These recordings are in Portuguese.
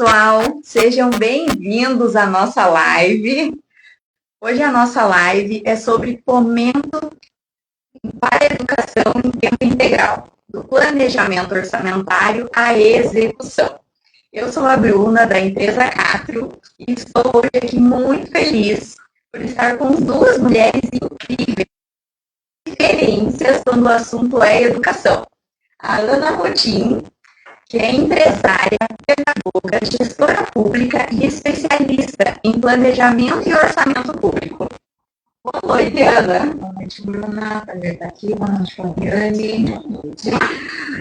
pessoal, sejam bem-vindos à nossa live. Hoje a nossa live é sobre fomento para a educação em tempo integral, do planejamento orçamentário à execução. Eu sou a Bruna, da empresa Atrio, e estou hoje aqui muito feliz por estar com duas mulheres incríveis, referências quando o assunto é educação. A Ana Rotim, que é empresária, pedagoga, gestora pública e especialista em planejamento e orçamento público. Boa noite, Ana. Boa noite, Bruna. Prazer estar aqui. Boa noite, Flaviane.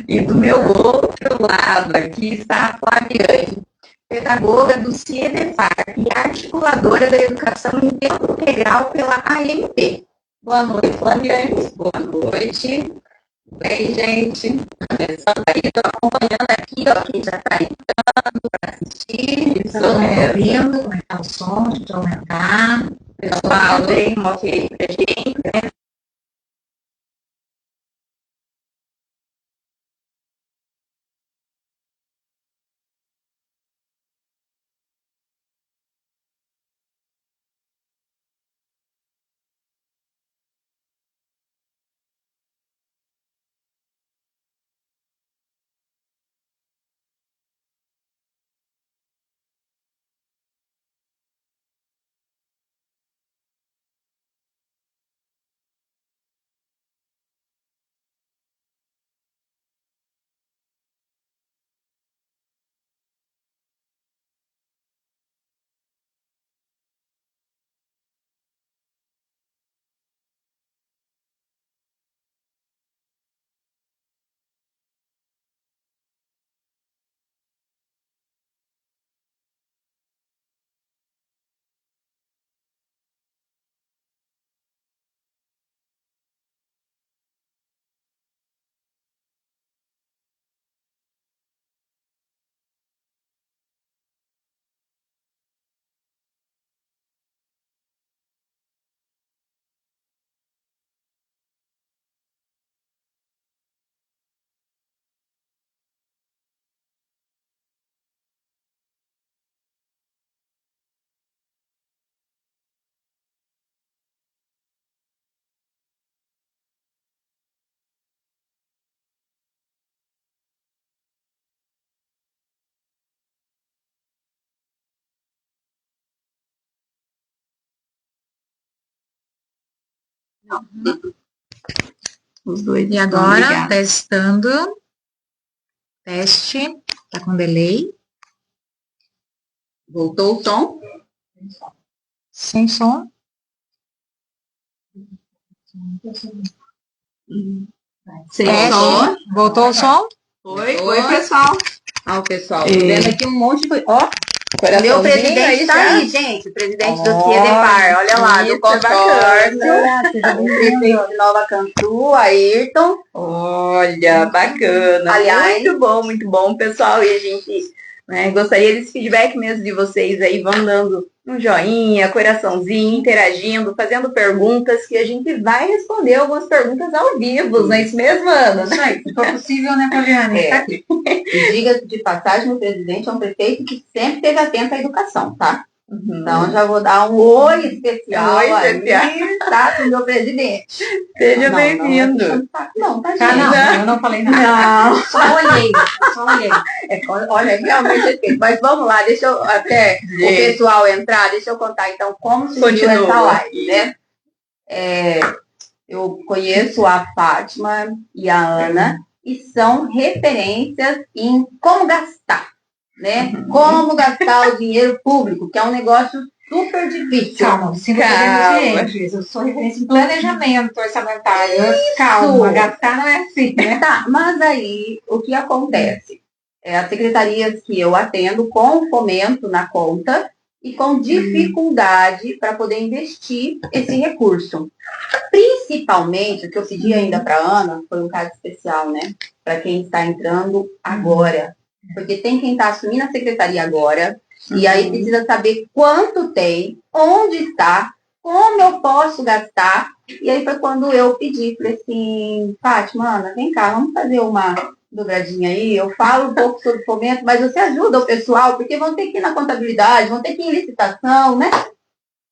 E do meu outro lado aqui está a Flaviane, pedagoga do CIEDEPAR e articuladora da educação em tempo integral pela AMP. Boa noite, Flaviane. Boa noite. Bem, gente, só daí estou acompanhando aqui, ó, quem já está entrando para assistir. Estão ouvindo, como é que está o som, deixa eu aumentar. Pessoal, dei um ok pra gente, né? Os dois. E agora, testando. Teste. Tá com delay. Voltou o som? Sem som. Sem Teste. som. Voltou o som? Oi, pessoal. Ó, o pessoal, tô vendo aqui um monte de... Ó, Meu presidente está aí, gente. O presidente do CIEDEPAR. Olha lá, do consórcio. O prefeito de Nova Cantu, Ayrton. olha, bacana. Aliás, muito bom, pessoal. E a gente gostaria desse feedback mesmo de vocês aí. Vão dando um joinha, coraçãozinho, interagindo, fazendo perguntas, que a gente vai responder algumas perguntas ao vivo, não é isso mesmo, Ana? Isso aí, se for possível, né, Flaviane? É. E diga de passagem, o presidente é um prefeito que sempre esteve atento à educação, tá? Então, já vou dar um oi especial aí, tá, pro meu presidente. Seja bem-vindo. Não, tá, Não, eu não falei nada. Não. Só olhei. Olha, realmente é feito. Mas vamos lá, deixa eu, até o pessoal entrar, deixa eu contar então como surgiu essa live, né? Eu conheço a Fátima e a Ana e são referências em como gastar, né? Como gastar o dinheiro público, que é um negócio super difícil. Calma, eu sou referência em planejamento orçamentário. Isso. Calma, gastar não é assim, né? Tá, mas aí o que acontece? As secretarias que eu atendo com fomento na conta e com dificuldade para poder investir esse recurso. Principalmente, o que eu pedi ainda para a Ana, foi um caso especial, né? Para quem está entrando agora. Porque tem quem está assumindo a secretaria agora, e aí precisa saber quanto tem, onde está, como eu posso gastar. E aí foi quando eu pedi, falei assim, Fátima, Ana, vem cá, vamos fazer uma dobradinha aí, eu falo um pouco sobre fomento, mas você ajuda o pessoal, porque vão ter que ir na contabilidade, vão ter que ir em licitação, né?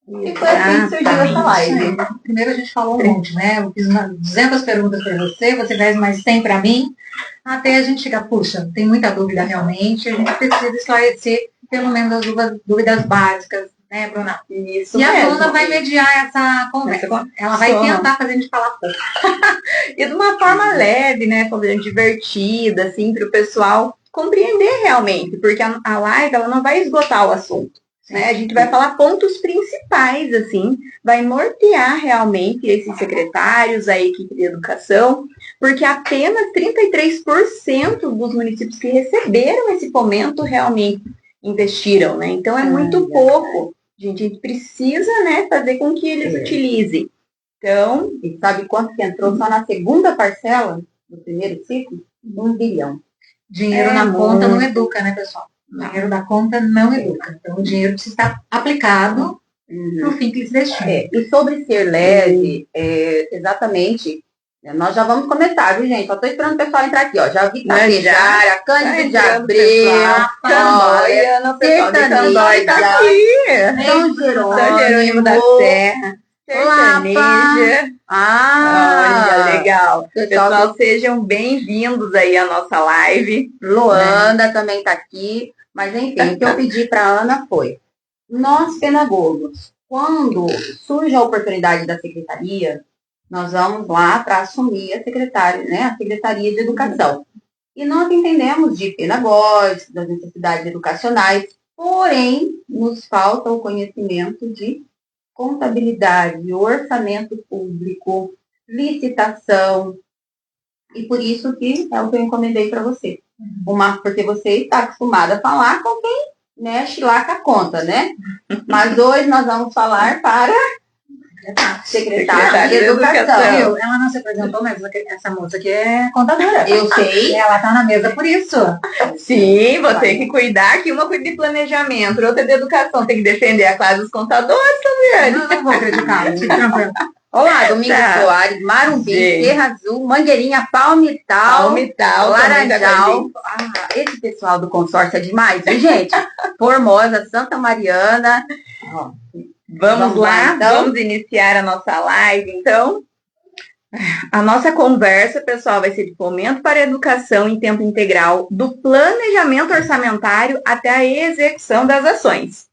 E foi assim que surgiu essa live. Primeiro a gente falou um monte, né? Eu fiz 200 perguntas para você, você fez mais 100 para mim, até a gente chegar, puxa, tem muita dúvida realmente, a gente precisa esclarecer pelo menos as dúvidas básicas, né, Bruna? Isso e a mesmo. Bruna vai mediar essa conversa. Ela vai tentar fazer a gente falar pouco. E de uma forma leve, né, divertida, assim, para o pessoal compreender realmente, porque a live, ela não vai esgotar o assunto. Né? A gente vai falar pontos principais, assim, vai nortear realmente esses secretários, a equipe de educação, porque apenas 33% dos municípios que receberam esse fomento realmente investiram, né? Então é muito pouco. A gente precisa, né, fazer com que eles utilizem. Então, e sabe quanto que entrou só na segunda parcela do primeiro ciclo? 1 bilhão. Dinheiro na conta não educa, né, pessoal? O dinheiro da conta não educa. Então, o dinheiro precisa estar aplicado no fim que eles destiram. E sobre ser leve, exatamente, nós já vamos começar, viu, gente? Só estou esperando o pessoal entrar aqui, ó. Já vi Tapejara, Cândido de Abreu, Candóia, no pessoal de Candóia tá aqui. São Jerônimo da Serra. Sertaneja. Olha, legal. Pessoal, sejam bem-vindos aí à nossa live. Luanda também está aqui. Mas, enfim, o que eu pedi para a Ana foi, nós, pedagogos, quando surge a oportunidade da secretaria, nós vamos lá para assumir a secretaria, né, a Secretaria de Educação. E nós entendemos de pedagógicos, das necessidades educacionais, porém, nos falta o conhecimento de contabilidade, orçamento público, licitação, e por isso que é o que eu encomendei para você. Porque você está acostumada a falar com quem mexe lá com a conta, né? Mas hoje nós vamos falar para a secretária de Educação. Ela não se apresentou, mas essa moça aqui é contadora. Eu sei. Ela está na mesa por isso. Sim, vou ter que cuidar que uma cuida de planejamento, outra de educação, tem que defender a classe dos contadores, Fabiane. Não vou acreditar, fique tranquilo. Olá, Domingos Soares, Marumbi, Serra Azul, Mangueirinha, Palmital, Laranjal. Esse pessoal do consórcio é demais, viu, gente? Formosa, Santa Mariana. Vamos lá, então. Vamos iniciar a nossa live, então. A nossa conversa, pessoal, vai ser de fomento para a educação em tempo integral, do planejamento orçamentário até a execução das ações.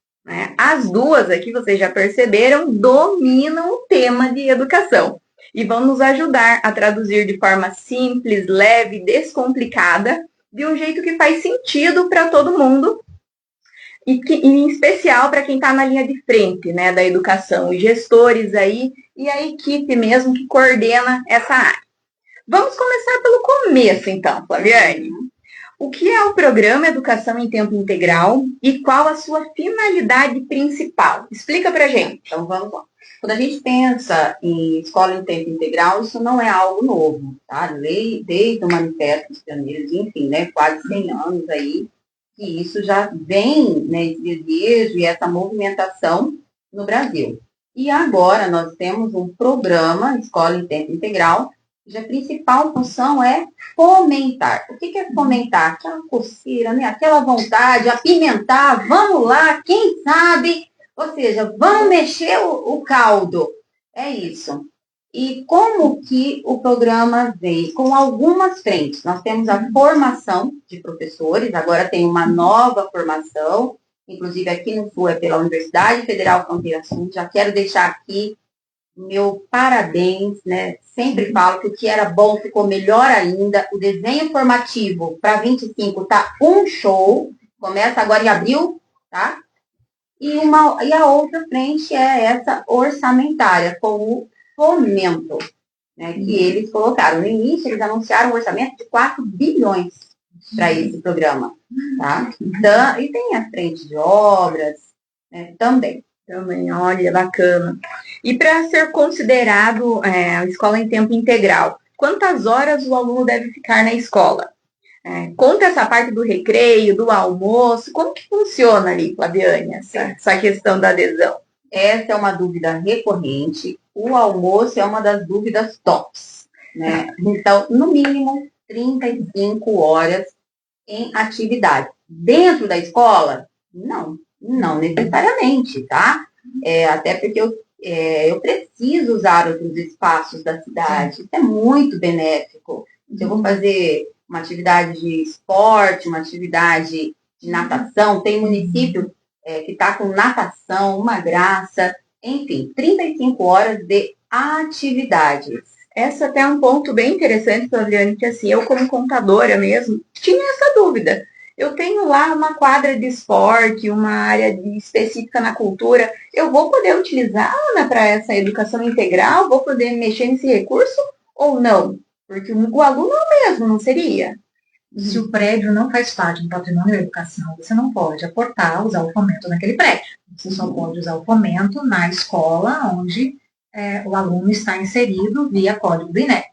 As duas aqui, vocês já perceberam, dominam o tema de educação e vão nos ajudar a traduzir de forma simples, leve, descomplicada, de um jeito que faz sentido para todo mundo e em especial para quem está na linha de frente, né, da educação, os gestores aí e a equipe mesmo que coordena essa área. Vamos começar pelo começo, então, Flaviane. O que é o programa Educação em Tempo Integral e qual a sua finalidade principal? Explica pra gente. Então, vamos lá. Quando a gente pensa em escola em tempo integral, isso não é algo novo, tá? Desde o Manifesto dos Pioneiros, enfim, né? Quase 100 anos aí, que isso já vem, né? Esse desejo e essa movimentação no Brasil. E agora nós temos um programa Escola em Tempo Integral, cuja principal função é fomentar. O que é fomentar? Aquela coceira, né? Aquela vontade, apimentar, vamos lá, quem sabe? Ou seja, vamos mexer o caldo. É isso. E como que o programa veio? Com algumas frentes. Nós temos a formação de professores, agora tem uma nova formação, inclusive aqui no Sul é pela Universidade Federal Fronteira Sul. Já quero deixar aqui meu parabéns, né? Sempre falo que o que era bom ficou melhor ainda. O desenho formativo para 25 tá um show. Começa agora em abril, tá? E a outra frente é essa orçamentária, com o fomento, né? Que eles colocaram. No início, eles anunciaram um orçamento de 4 bilhões para esse programa, tá? Então, e tem a frente de obras, né, também. Também, olha, bacana. E para ser considerado a escola em tempo integral, quantas horas o aluno deve ficar na escola? Conta essa parte do recreio, do almoço, como que funciona ali, Flaviane, essa questão da adesão? Essa é uma dúvida recorrente. O almoço é uma das dúvidas tops, né? Então, no mínimo, 35 horas em atividade. Dentro da escola? Não necessariamente, tá? Até porque eu preciso usar outros espaços da cidade. Isso é muito benéfico. Se eu vou fazer uma atividade de esporte, uma atividade de natação, tem município que está com natação, uma graça, enfim, 35 horas de atividades. Essa até é um ponto bem interessante, Flaviane, que assim, eu como contadora mesmo, tinha essa dúvida. Eu tenho lá uma quadra de esporte, uma área específica na cultura, eu vou poder utilizar, Ana, para essa educação integral? Vou poder mexer nesse recurso ou não? Porque o aluno mesmo não seria. Se o prédio não faz parte do patrimônio da educação, você não pode aportar, usar o fomento naquele prédio. Você só pode usar o fomento na escola onde o aluno está inserido via código do INEP.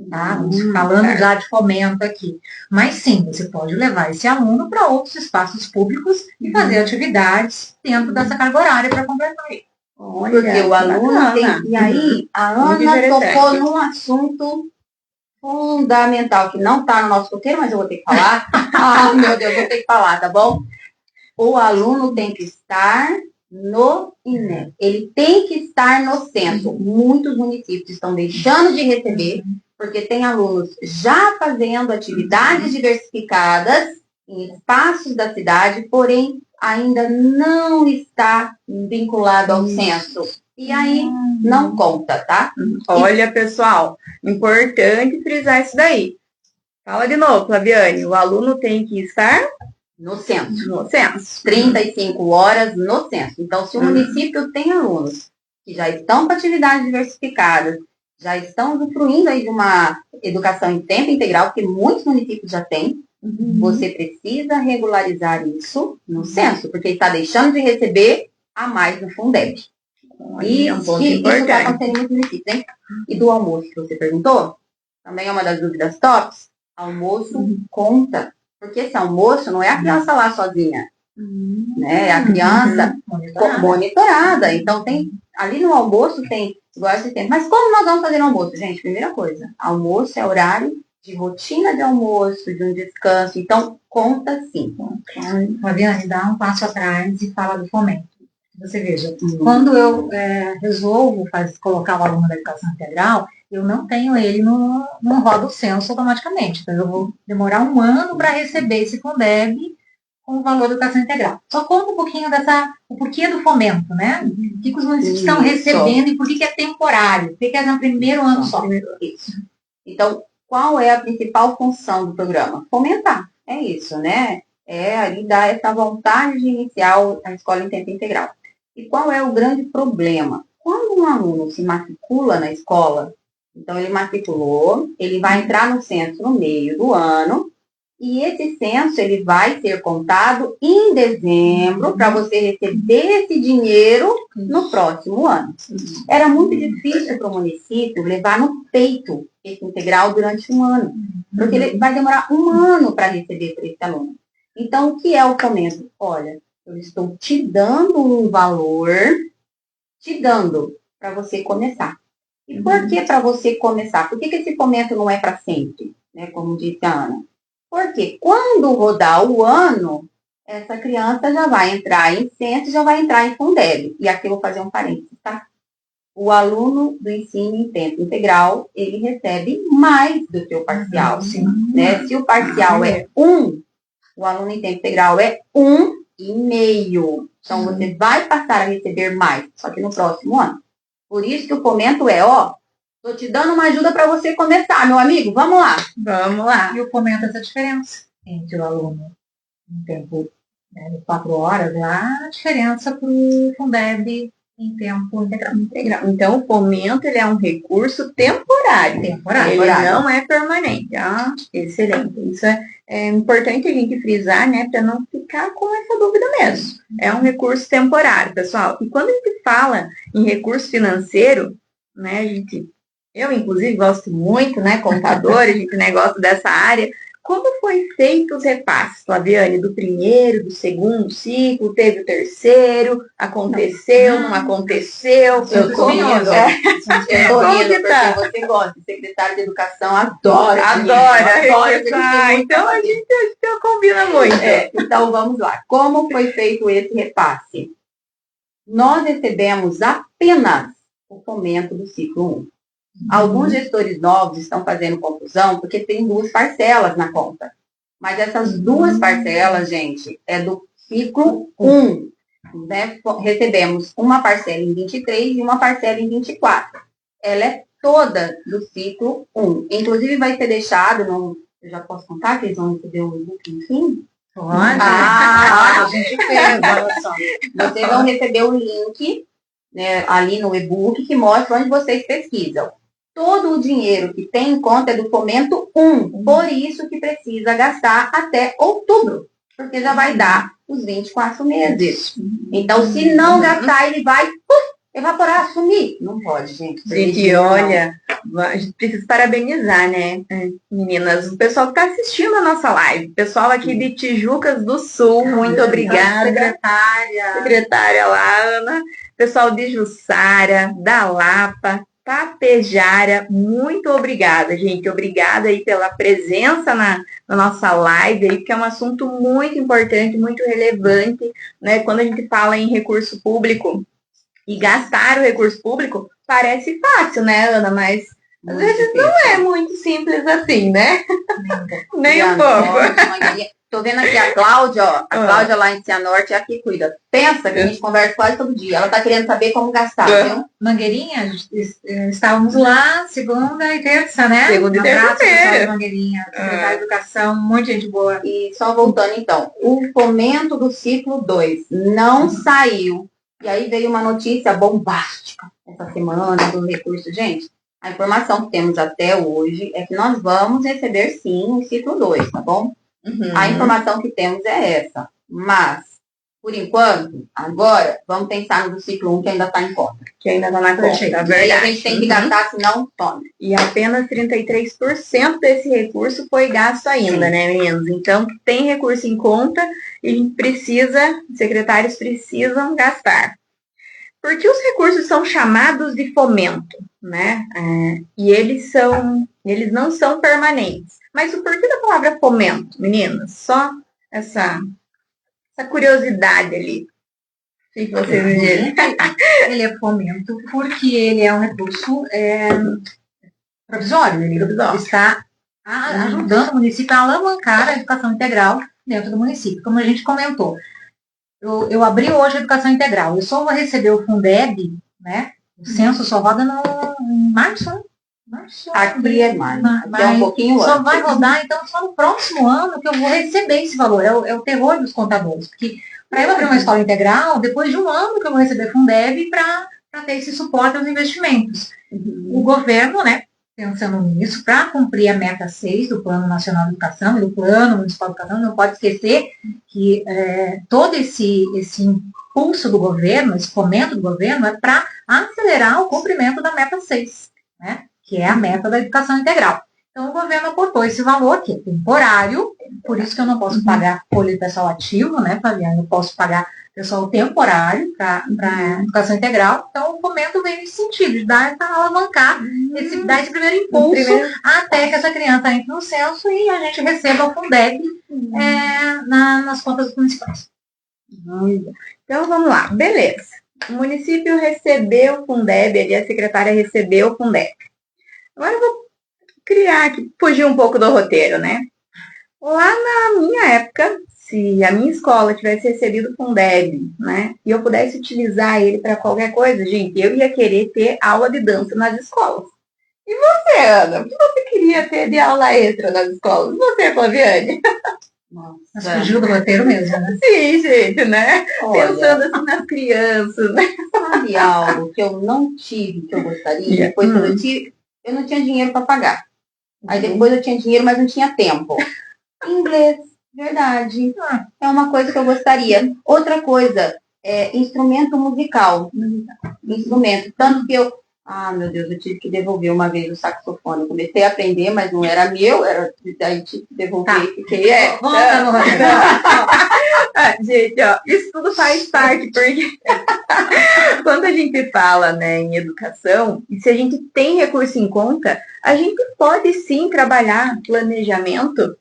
Tá? Falando já de fomento aqui. Mas sim, você pode levar esse aluno para outros espaços públicos e fazer atividades dentro dessa carga horária para completar ele. Porque o aluno tem... E aí, a Ana tocou num assunto fundamental, que não está no nosso roteiro, mas eu vou ter que falar. Meu Deus, eu vou ter que falar, tá bom? O aluno tem que estar no INEP. Ele tem que estar no censo. Muitos municípios estão deixando de receber, porque tem alunos já fazendo atividades diversificadas em espaços da cidade, porém ainda não está vinculado ao censo. E aí não conta, tá? Olha, pessoal, importante frisar isso daí. Fala de novo, Flaviane. O aluno tem que estar no censo. No censo. 35 horas no censo. Então, se o município tem alunos que já estão com atividades diversificadas, já estão usufruindo aí de uma educação em tempo integral, que muitos municípios já têm, você precisa regularizar isso no censo, porque está deixando de receber a mais no Fundeb. E é um ponto isso importante. está acontecendo em muitos municípios, hein? E do almoço que você perguntou, também é uma das dúvidas tops. Almoço conta. Porque esse almoço não é a criança lá sozinha. Né? É a criança monitorada. Então, ali no almoço tem igual esse tempo. Mas como nós vamos fazer no almoço? Gente, primeira coisa, almoço é horário de rotina de almoço, de um descanso. Então, conta sim. Flaviane, dá um passo atrás e fala do fomento. Você veja, quando eu resolvo colocar o aluno da educação integral, eu não tenho ele no roda o censo automaticamente. Então, eu vou demorar 1 ano para receber esse Fundeb com o valor da educação integral. Só conta um pouquinho o porquê do fomento, né? O que os municípios estão recebendo e por que é temporário, por que é no primeiro ano só. Isso. Então, qual é a principal função do programa? Fomentar. É isso, né? Ali dar essa vontade de iniciar a escola em tempo integral. E qual é o grande problema? Quando um aluno se matricula na escola, então ele matriculou, ele vai entrar no censo no meio do ano, e esse censo ele vai ser contado em dezembro para você receber esse dinheiro no próximo ano. Era muito difícil para o município levar no peito esse integral durante 1 ano, porque ele vai demorar 1 ano para receber para esse aluno. Então, o que é o fomento? Olha, eu estou te dando um valor, para você começar. E por que para você começar? Por que esse fomento não é para sempre, né, como disse a Ana? Porque quando rodar o ano, essa criança já vai entrar em censo, já vai entrar em Fundeb. E aqui eu vou fazer um parênteses, tá? O aluno do ensino em tempo integral, ele recebe mais do que o parcial. Né? Se o parcial é 1, o aluno em tempo integral é 1,5. Então, você vai passar a receber mais, só que no próximo ano. Por isso que o fomento estou te dando uma ajuda para você começar, meu amigo. Vamos lá. Vamos lá. E eu comento essa diferença entre o aluno em tempo de 4 horas, a diferença para o Fundeb em tempo integral. Então, o fomento ele é um recurso temporário. Ele não é permanente. Excelente. Isso é importante a gente frisar, né, para não ficar com essa dúvida mesmo. É um recurso temporário, pessoal. E quando a gente fala em recurso financeiro, né, eu, inclusive, gosto muito, né, contador, a gente, né, gosta dessa área, como foi feito os repasses, Flaviane? Do primeiro, do segundo ciclo, teve o terceiro, aconteceu, não aconteceu? Eu tô rindo, Como que porque tá? você gosta. Secretário de Educação adora. Adora repassar. Então a gente combina muito. Então vamos lá. Como foi feito esse repasse? Nós recebemos apenas o fomento do ciclo 1. Alguns gestores novos estão fazendo confusão porque tem 2 parcelas na conta. Mas essas 2 parcelas, gente, é do ciclo 1. Né? Recebemos uma parcela em 23 e uma parcela em 24. Ela é toda do ciclo 1. Inclusive vai ser deixado, eu já posso contar que eles vão receber o e-book no fim? Pode. A gente fez, olha só. Vocês vão receber o link, né, ali no e-book que mostra onde vocês pesquisam. Todo o dinheiro que tem em conta é do fomento 1. Por isso que precisa gastar até outubro. Porque já vai dar os 24 meses. Então, se não gastar, ele vai evaporar, sumir. Não pode, gente. Gente, olha, a gente precisa parabenizar, né, meninas? O pessoal que está assistindo a nossa live. O pessoal aqui de Tijucas do Sul, muito obrigada. Secretária lá, Ana. Pessoal de Jussara, da Lapa, Tapejara, muito obrigada, gente. Obrigada aí pela presença na nossa live, aí, porque é um assunto muito importante, muito relevante, né? Quando a gente fala em recurso público e gastar o recurso público, parece fácil, né, Ana? Mas às vezes não é muito simples assim, né? Nem um pouco. Tô vendo aqui a Cláudia, ó. A Cláudia lá em Cianorte é a que cuida. Pensa que a gente conversa quase todo dia. Ela tá querendo saber como gastar, viu? Mangueirinha, estávamos lá segunda e terça, né? Segunda e terça-feira. Mangueirinha, secretária de Educação, muita gente boa. E só voltando então, o fomento do ciclo 2 não saiu. E aí veio uma notícia bombástica essa semana do recurso. Gente, a informação que temos até hoje é que nós vamos receber sim o ciclo 2, tá bom? A informação que temos é essa. Mas, por enquanto, agora, vamos pensar no do ciclo 1 que ainda está em conta. Que ainda está na conta, e aí a gente tem que gastar, senão tome. E apenas 33% desse recurso foi gasto ainda, né, meninos? Então, tem recurso em conta e a gente precisa, secretários precisam gastar. Porque os recursos são chamados de fomento, né? E eles não são permanentes. Mas o porquê da palavra fomento, meninas? Só essa curiosidade ali. O que vocês me dizem? Ele é fomento porque ele é um recurso provisório. Ele está ajudando o município a alavancar a educação integral dentro do município. Como a gente comentou, eu abri hoje a educação integral. Eu só vou receber o Fundeb, né? O censo só roda em março, né? Aqui é mais, é um pouquinho só vai rodar, então, só no próximo ano que eu vou receber esse valor. É o terror dos contadores, porque para eu abrir uma escola integral, depois de um ano que eu vou receber Fundeb para ter esse suporte aos investimentos. O governo, né, pensando nisso, para cumprir a meta 6 do Plano Nacional de Educação e do Plano Municipal de Educação, não pode esquecer que todo esse impulso do governo, esse fomento do governo, é para acelerar o cumprimento da meta 6, né? Que é a meta da educação integral. Então, o governo aportou esse valor, que é temporário, por isso que eu não posso pagar folha de pessoal ativo, né, Flaviane? Eu posso pagar pessoal temporário para educação integral. Então, o fomento vem nesse sentido, de dar essa alavancar, dar esse primeiro impulso até que essa criança entre no censo e a gente receba o Fundeb nas contas municipais. Então, vamos lá. Beleza. O município recebeu o Fundeb, ali a secretária recebeu o Fundeb. Agora eu vou criar aqui, fugir um pouco do roteiro, né? Lá na minha época, se a minha escola tivesse recebido o Fundeb, né, e eu pudesse utilizar ele para qualquer coisa, gente, eu ia querer ter aula de dança nas escolas. E você, Ana? O que você queria ter de aula extra nas escolas? E você, Flaviane? Nossa, fugiu do roteiro mesmo, né? Sim, gente, né? Olha, pensando assim nas crianças, né? Sabe algo que eu não tive, que eu gostaria? Depois, quando eu tive, eu não tinha dinheiro para pagar. Aí depois eu tinha dinheiro, mas não tinha tempo. Inglês, verdade. É uma coisa que eu gostaria. Outra coisa, instrumento musical. Instrumento. Tanto que Ah, meu Deus, eu tive que devolver uma vez o saxofone. Eu comecei a aprender, mas não era meu, daí tive que devolver. Tá. Fiquei, Volta no roteiro. Gente, ó, isso tudo faz parte, porque quando a gente fala, né, em educação, e se a gente tem recurso em conta, a gente pode sim trabalhar planejamento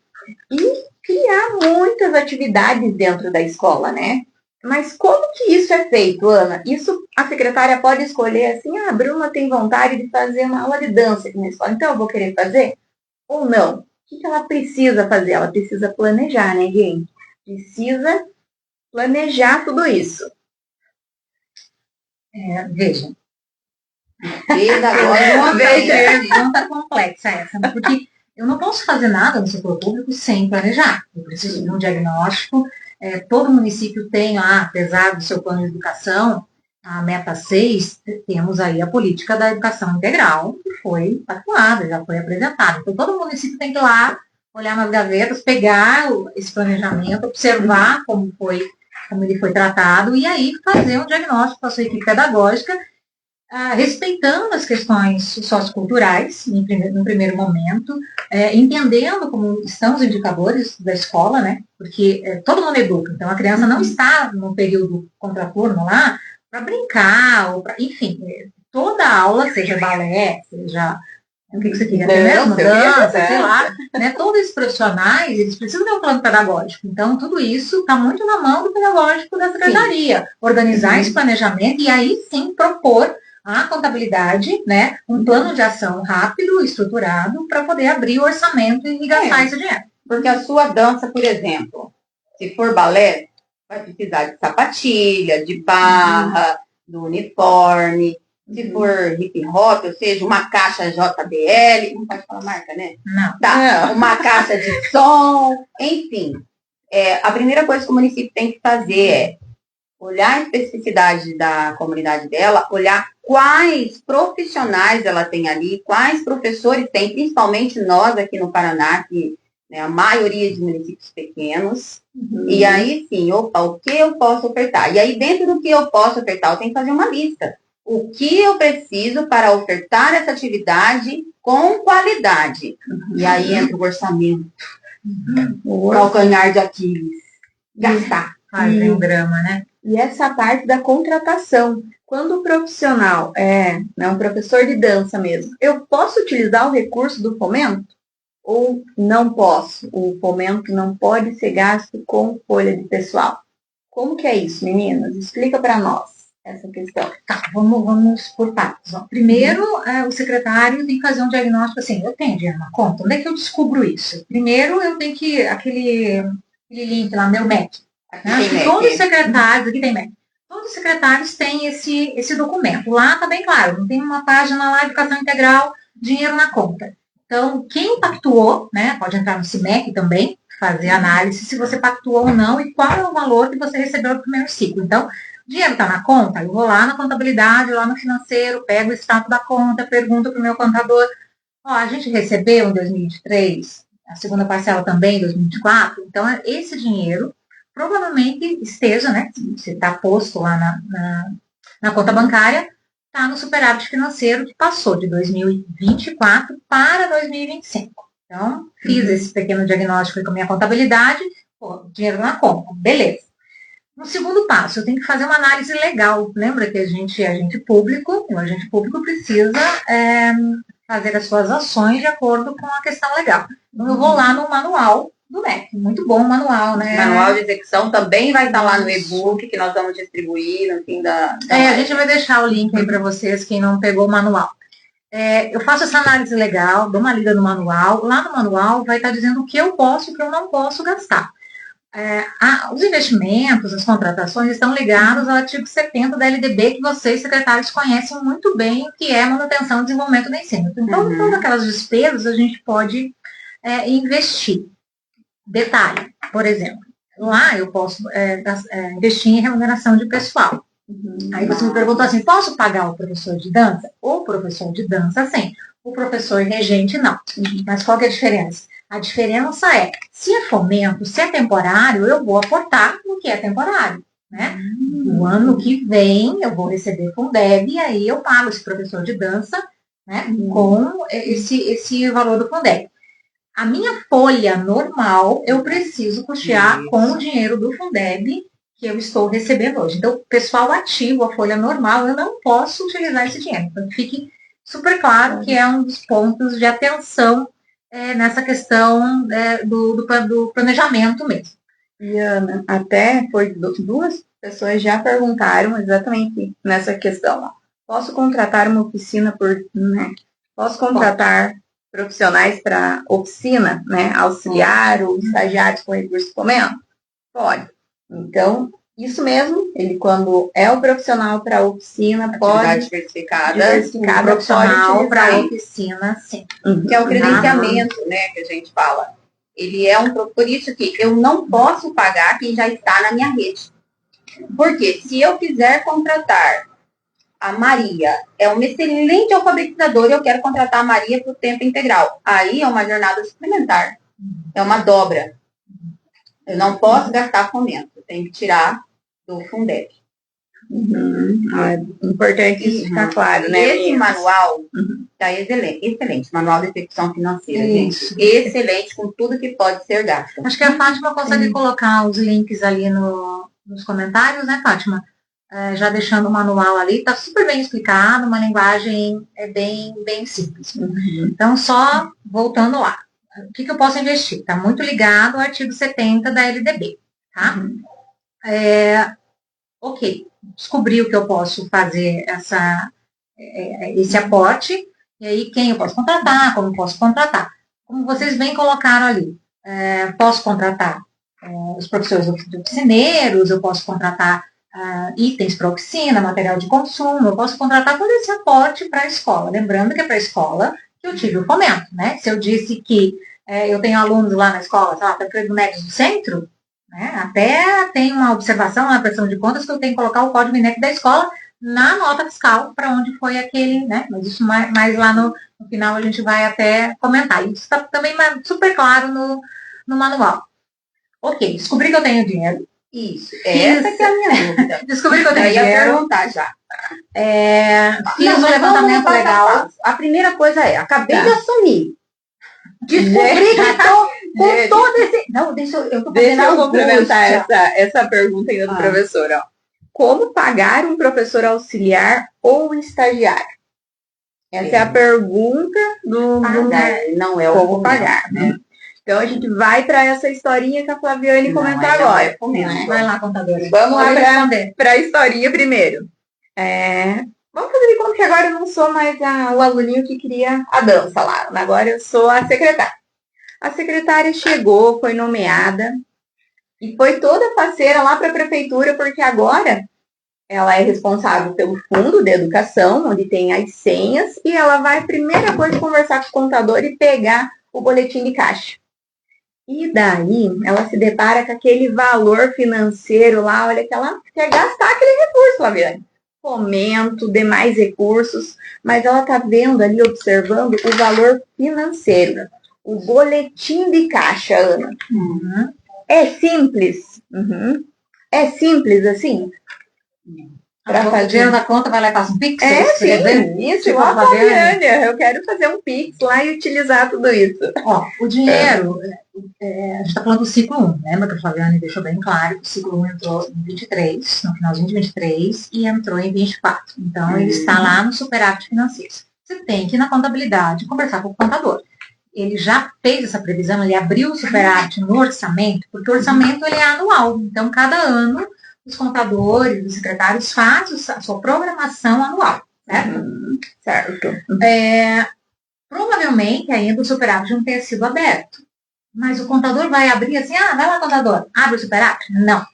e criar muitas atividades dentro da escola, né? Mas como que isso é feito, Ana? Isso a secretária pode escolher assim, ah, a Bruna tem vontade de fazer uma aula de dança aqui na escola, então eu vou querer fazer? Ou não? O que ela precisa fazer? Ela precisa planejar, né, gente? Precisa planejar tudo isso. Veja. Veja. Pergunta complexa essa, né? Porque eu não posso fazer nada no setor público sem planejar. Eu preciso de um diagnóstico. Todo município tem lá, apesar do seu plano de educação, a meta 6, temos aí a política da educação integral, que foi atuada, já foi apresentada. Então, todo município tem que ir lá, olhar nas gavetas, pegar esse planejamento, observar como ele foi tratado, e aí fazer um diagnóstico com a sua equipe pedagógica, respeitando as questões socioculturais, no primeiro momento, entendendo como estão os indicadores da escola, né? Porque todo mundo educa, então a criança não está no período contraturno lá para brincar, enfim, toda aula, seja balé, seja o que você queria ter mesmo, dança, sei lá, né? Todos esses profissionais, eles precisam ter um plano pedagógico. Então, tudo isso está muito na mão do pedagógico da secretaria. Organizar esse planejamento e aí sim propor a contabilidade, né, um plano de ação rápido, estruturado, para poder abrir o orçamento e gastar esse dinheiro. Porque a sua dança, por exemplo, se for balé, vai precisar de sapatilha, de barra, do uniforme. Se for hip hop, ou seja, uma caixa JBL, não pode falar marca, né? Não. Tá, uma caixa de som, enfim. A primeira coisa que o município tem que fazer é olhar a especificidade da comunidade dela, olhar quais profissionais ela tem ali, quais professores tem, principalmente nós aqui no Paraná, que né, a maioria de municípios pequenos. E aí sim, opa, o que eu posso ofertar? E aí dentro do que eu posso ofertar, eu tenho que fazer uma lista. O que eu preciso para ofertar essa atividade com qualidade? E aí entra o orçamento, o calcanhar de Aquiles, gastar. Fazer um drama, né? E essa parte da contratação. Quando o profissional é um professor de dança mesmo, eu posso utilizar o recurso do fomento? Ou não posso? O fomento não pode ser gasto com folha de pessoal. Como que é isso, meninas? Explica para nós essa questão. Tá, vamos por partes. Primeiro, o secretário tem que fazer um diagnóstico assim, eu tenho dinheiro na conta, onde é que eu descubro isso? Primeiro, eu tenho que, aquele link lá, meu MEC. Todos os secretários, aqui tem MEC, todos os secretários têm esse documento. Lá está bem claro, não tem uma página lá, educação integral, dinheiro na conta. Então, quem pactuou, né, pode entrar no CIMEC também, fazer análise se você pactuou ou não e qual é o valor que você recebeu no primeiro ciclo. Então, dinheiro está na conta, eu vou lá na contabilidade, lá no financeiro, pego o extrato da conta, pergunto para o meu contador, a gente recebeu em 2023, a segunda parcela também em 2024, então esse dinheiro provavelmente esteja, né, se está posto lá na conta bancária, está no superávit financeiro que passou de 2024 para 2025. Então, fiz esse pequeno diagnóstico com a minha contabilidade, dinheiro na conta, beleza. No segundo passo, eu tenho que fazer uma análise legal. Lembra que a gente é agente público, e o agente público precisa fazer as suas ações de acordo com a questão legal. Então, eu vou lá no manual do MEC. Muito bom o manual, né? O manual de execução também vai estar lá no e-book que nós vamos distribuir no fim da a gente vai deixar o link aí para vocês, quem não pegou o manual. Eu faço essa análise legal, dou uma lida no manual. Lá no manual vai estar dizendo o que eu posso e o que eu não posso gastar. Os investimentos, as contratações estão ligados ao artigo 70 da LDB, que vocês, secretários, conhecem muito bem, que é manutenção e desenvolvimento do ensino. Então, todas aquelas despesas a gente pode investir. Detalhe, por exemplo, lá eu posso investir em remuneração de pessoal. Aí você me perguntou assim, posso pagar o professor de dança? O professor de dança, sim. O professor regente, não. Mas qual que é a diferença? A diferença é, se é fomento, se é temporário, eu vou aportar no que é temporário. né? O ano que vem eu vou receber Fundeb e aí eu pago esse professor de dança, né, com esse valor do Fundeb. A minha folha normal eu preciso custear com o dinheiro do Fundeb que eu estou recebendo hoje. Então, pessoal ativo, a folha normal, eu não posso utilizar esse dinheiro. Então, fique super claro que é um dos pontos de atenção nessa questão do planejamento mesmo. E, Ana, até foi duas pessoas já perguntaram exatamente nessa questão. Ó. Posso contratar uma oficina posso contratar profissionais para oficina, né? Auxiliar ou estagiários com recurso de fomento? Pode. Então, isso mesmo, ele quando é o profissional para oficina, pode diversificada profissional para oficina, sim. Que é o credenciamento, né, que a gente fala. Ele é por isso que eu não posso pagar quem já está na minha rede. Porque se eu quiser contratar a Maria, é uma excelente alfabetizadora e eu quero contratar a Maria para o tempo integral. Aí é uma jornada suplementar. É uma dobra. Eu não posso gastar fomento. Eu tenho que tirar do Fundeb. É importante isso ficar claro, né? Esse manual está excelente. Manual de execução financeira, gente. Excelente, com tudo que pode ser gasto. Acho que a Fátima consegue colocar os links ali nos comentários, né, Fátima? Já deixando o manual ali, está super bem explicado, uma linguagem bem simples. Então, só voltando lá. O que eu posso investir? Está muito ligado ao artigo 70 da LDB, tá? Ok, descobri o que eu posso fazer esse aporte, e aí quem eu posso contratar, como eu posso contratar. Como vocês bem colocaram ali, posso contratar os professores oficineiros, eu posso contratar itens para oficina, material de consumo, eu posso contratar todo esse aporte para a escola. Lembrando que é para a escola que eu tive o fomento, né? Se eu disse que eu tenho alunos lá na escola, sei lá, do médio do centro, né? Até tem uma observação na prestação de contas que eu tenho que colocar o código INEP da escola na nota fiscal para onde foi aquele, né? Mas isso mais lá no final a gente vai até comentar. Isso está também super claro no manual. Ok, descobri que eu tenho dinheiro. Isso, essa que é a minha dúvida. Descobri que eu tenho dinheiro. Eu ia perguntar já. Fiz um levantamento legal. A primeira coisa acabei de assumir. Descobri que estou com todo esse... Não, deixa eu complementar essa pergunta ainda do professor. Ó. Como pagar um professor auxiliar ou estagiário? Essa é a pergunta não é o como pagar, né? Então, a gente vai para essa historinha que a Flaviane comentou agora. Vai lá, contadora. Vamos lá para a historinha primeiro. Vamos fazer de conta que agora eu não sou mais o aluninho que queria a dança lá. Agora eu sou a secretária. A secretária chegou, foi nomeada e foi toda parceira lá para a prefeitura, porque agora ela é responsável pelo fundo de educação, onde tem as senhas, e ela vai, primeira coisa, conversar com o contador e pegar o boletim de caixa. E daí, ela se depara com aquele valor financeiro lá, olha, que ela quer gastar aquele recurso, Flaviane. Fomento, demais recursos, mas ela está vendo ali, observando o valor financeiro. O boletim de caixa, Ana. É simples? É simples assim? Para fazer o dinheiro da conta, vai lá e faz um Pix? Sim, isso, igual a Flaviane. Eu quero fazer um Pix lá e utilizar tudo isso. Ó, o dinheiro, a gente está falando do ciclo 1, lembra que a Flaviane deixou bem claro que o ciclo 1 entrou em 23, no finalzinho de 23, e entrou em 24. Então, ele está lá no superávit financeiro. Você tem que ir na contabilidade conversar com o contador. Ele já fez essa previsão, ele abriu o superávit no orçamento, porque o orçamento ele é anual. Então, cada ano, os contadores, os secretários fazem a sua programação anual, certo? Certo. Provavelmente ainda o superávit não tenha sido aberto. Mas o contador vai abrir assim, vai lá, contador, abre o superávit? Não.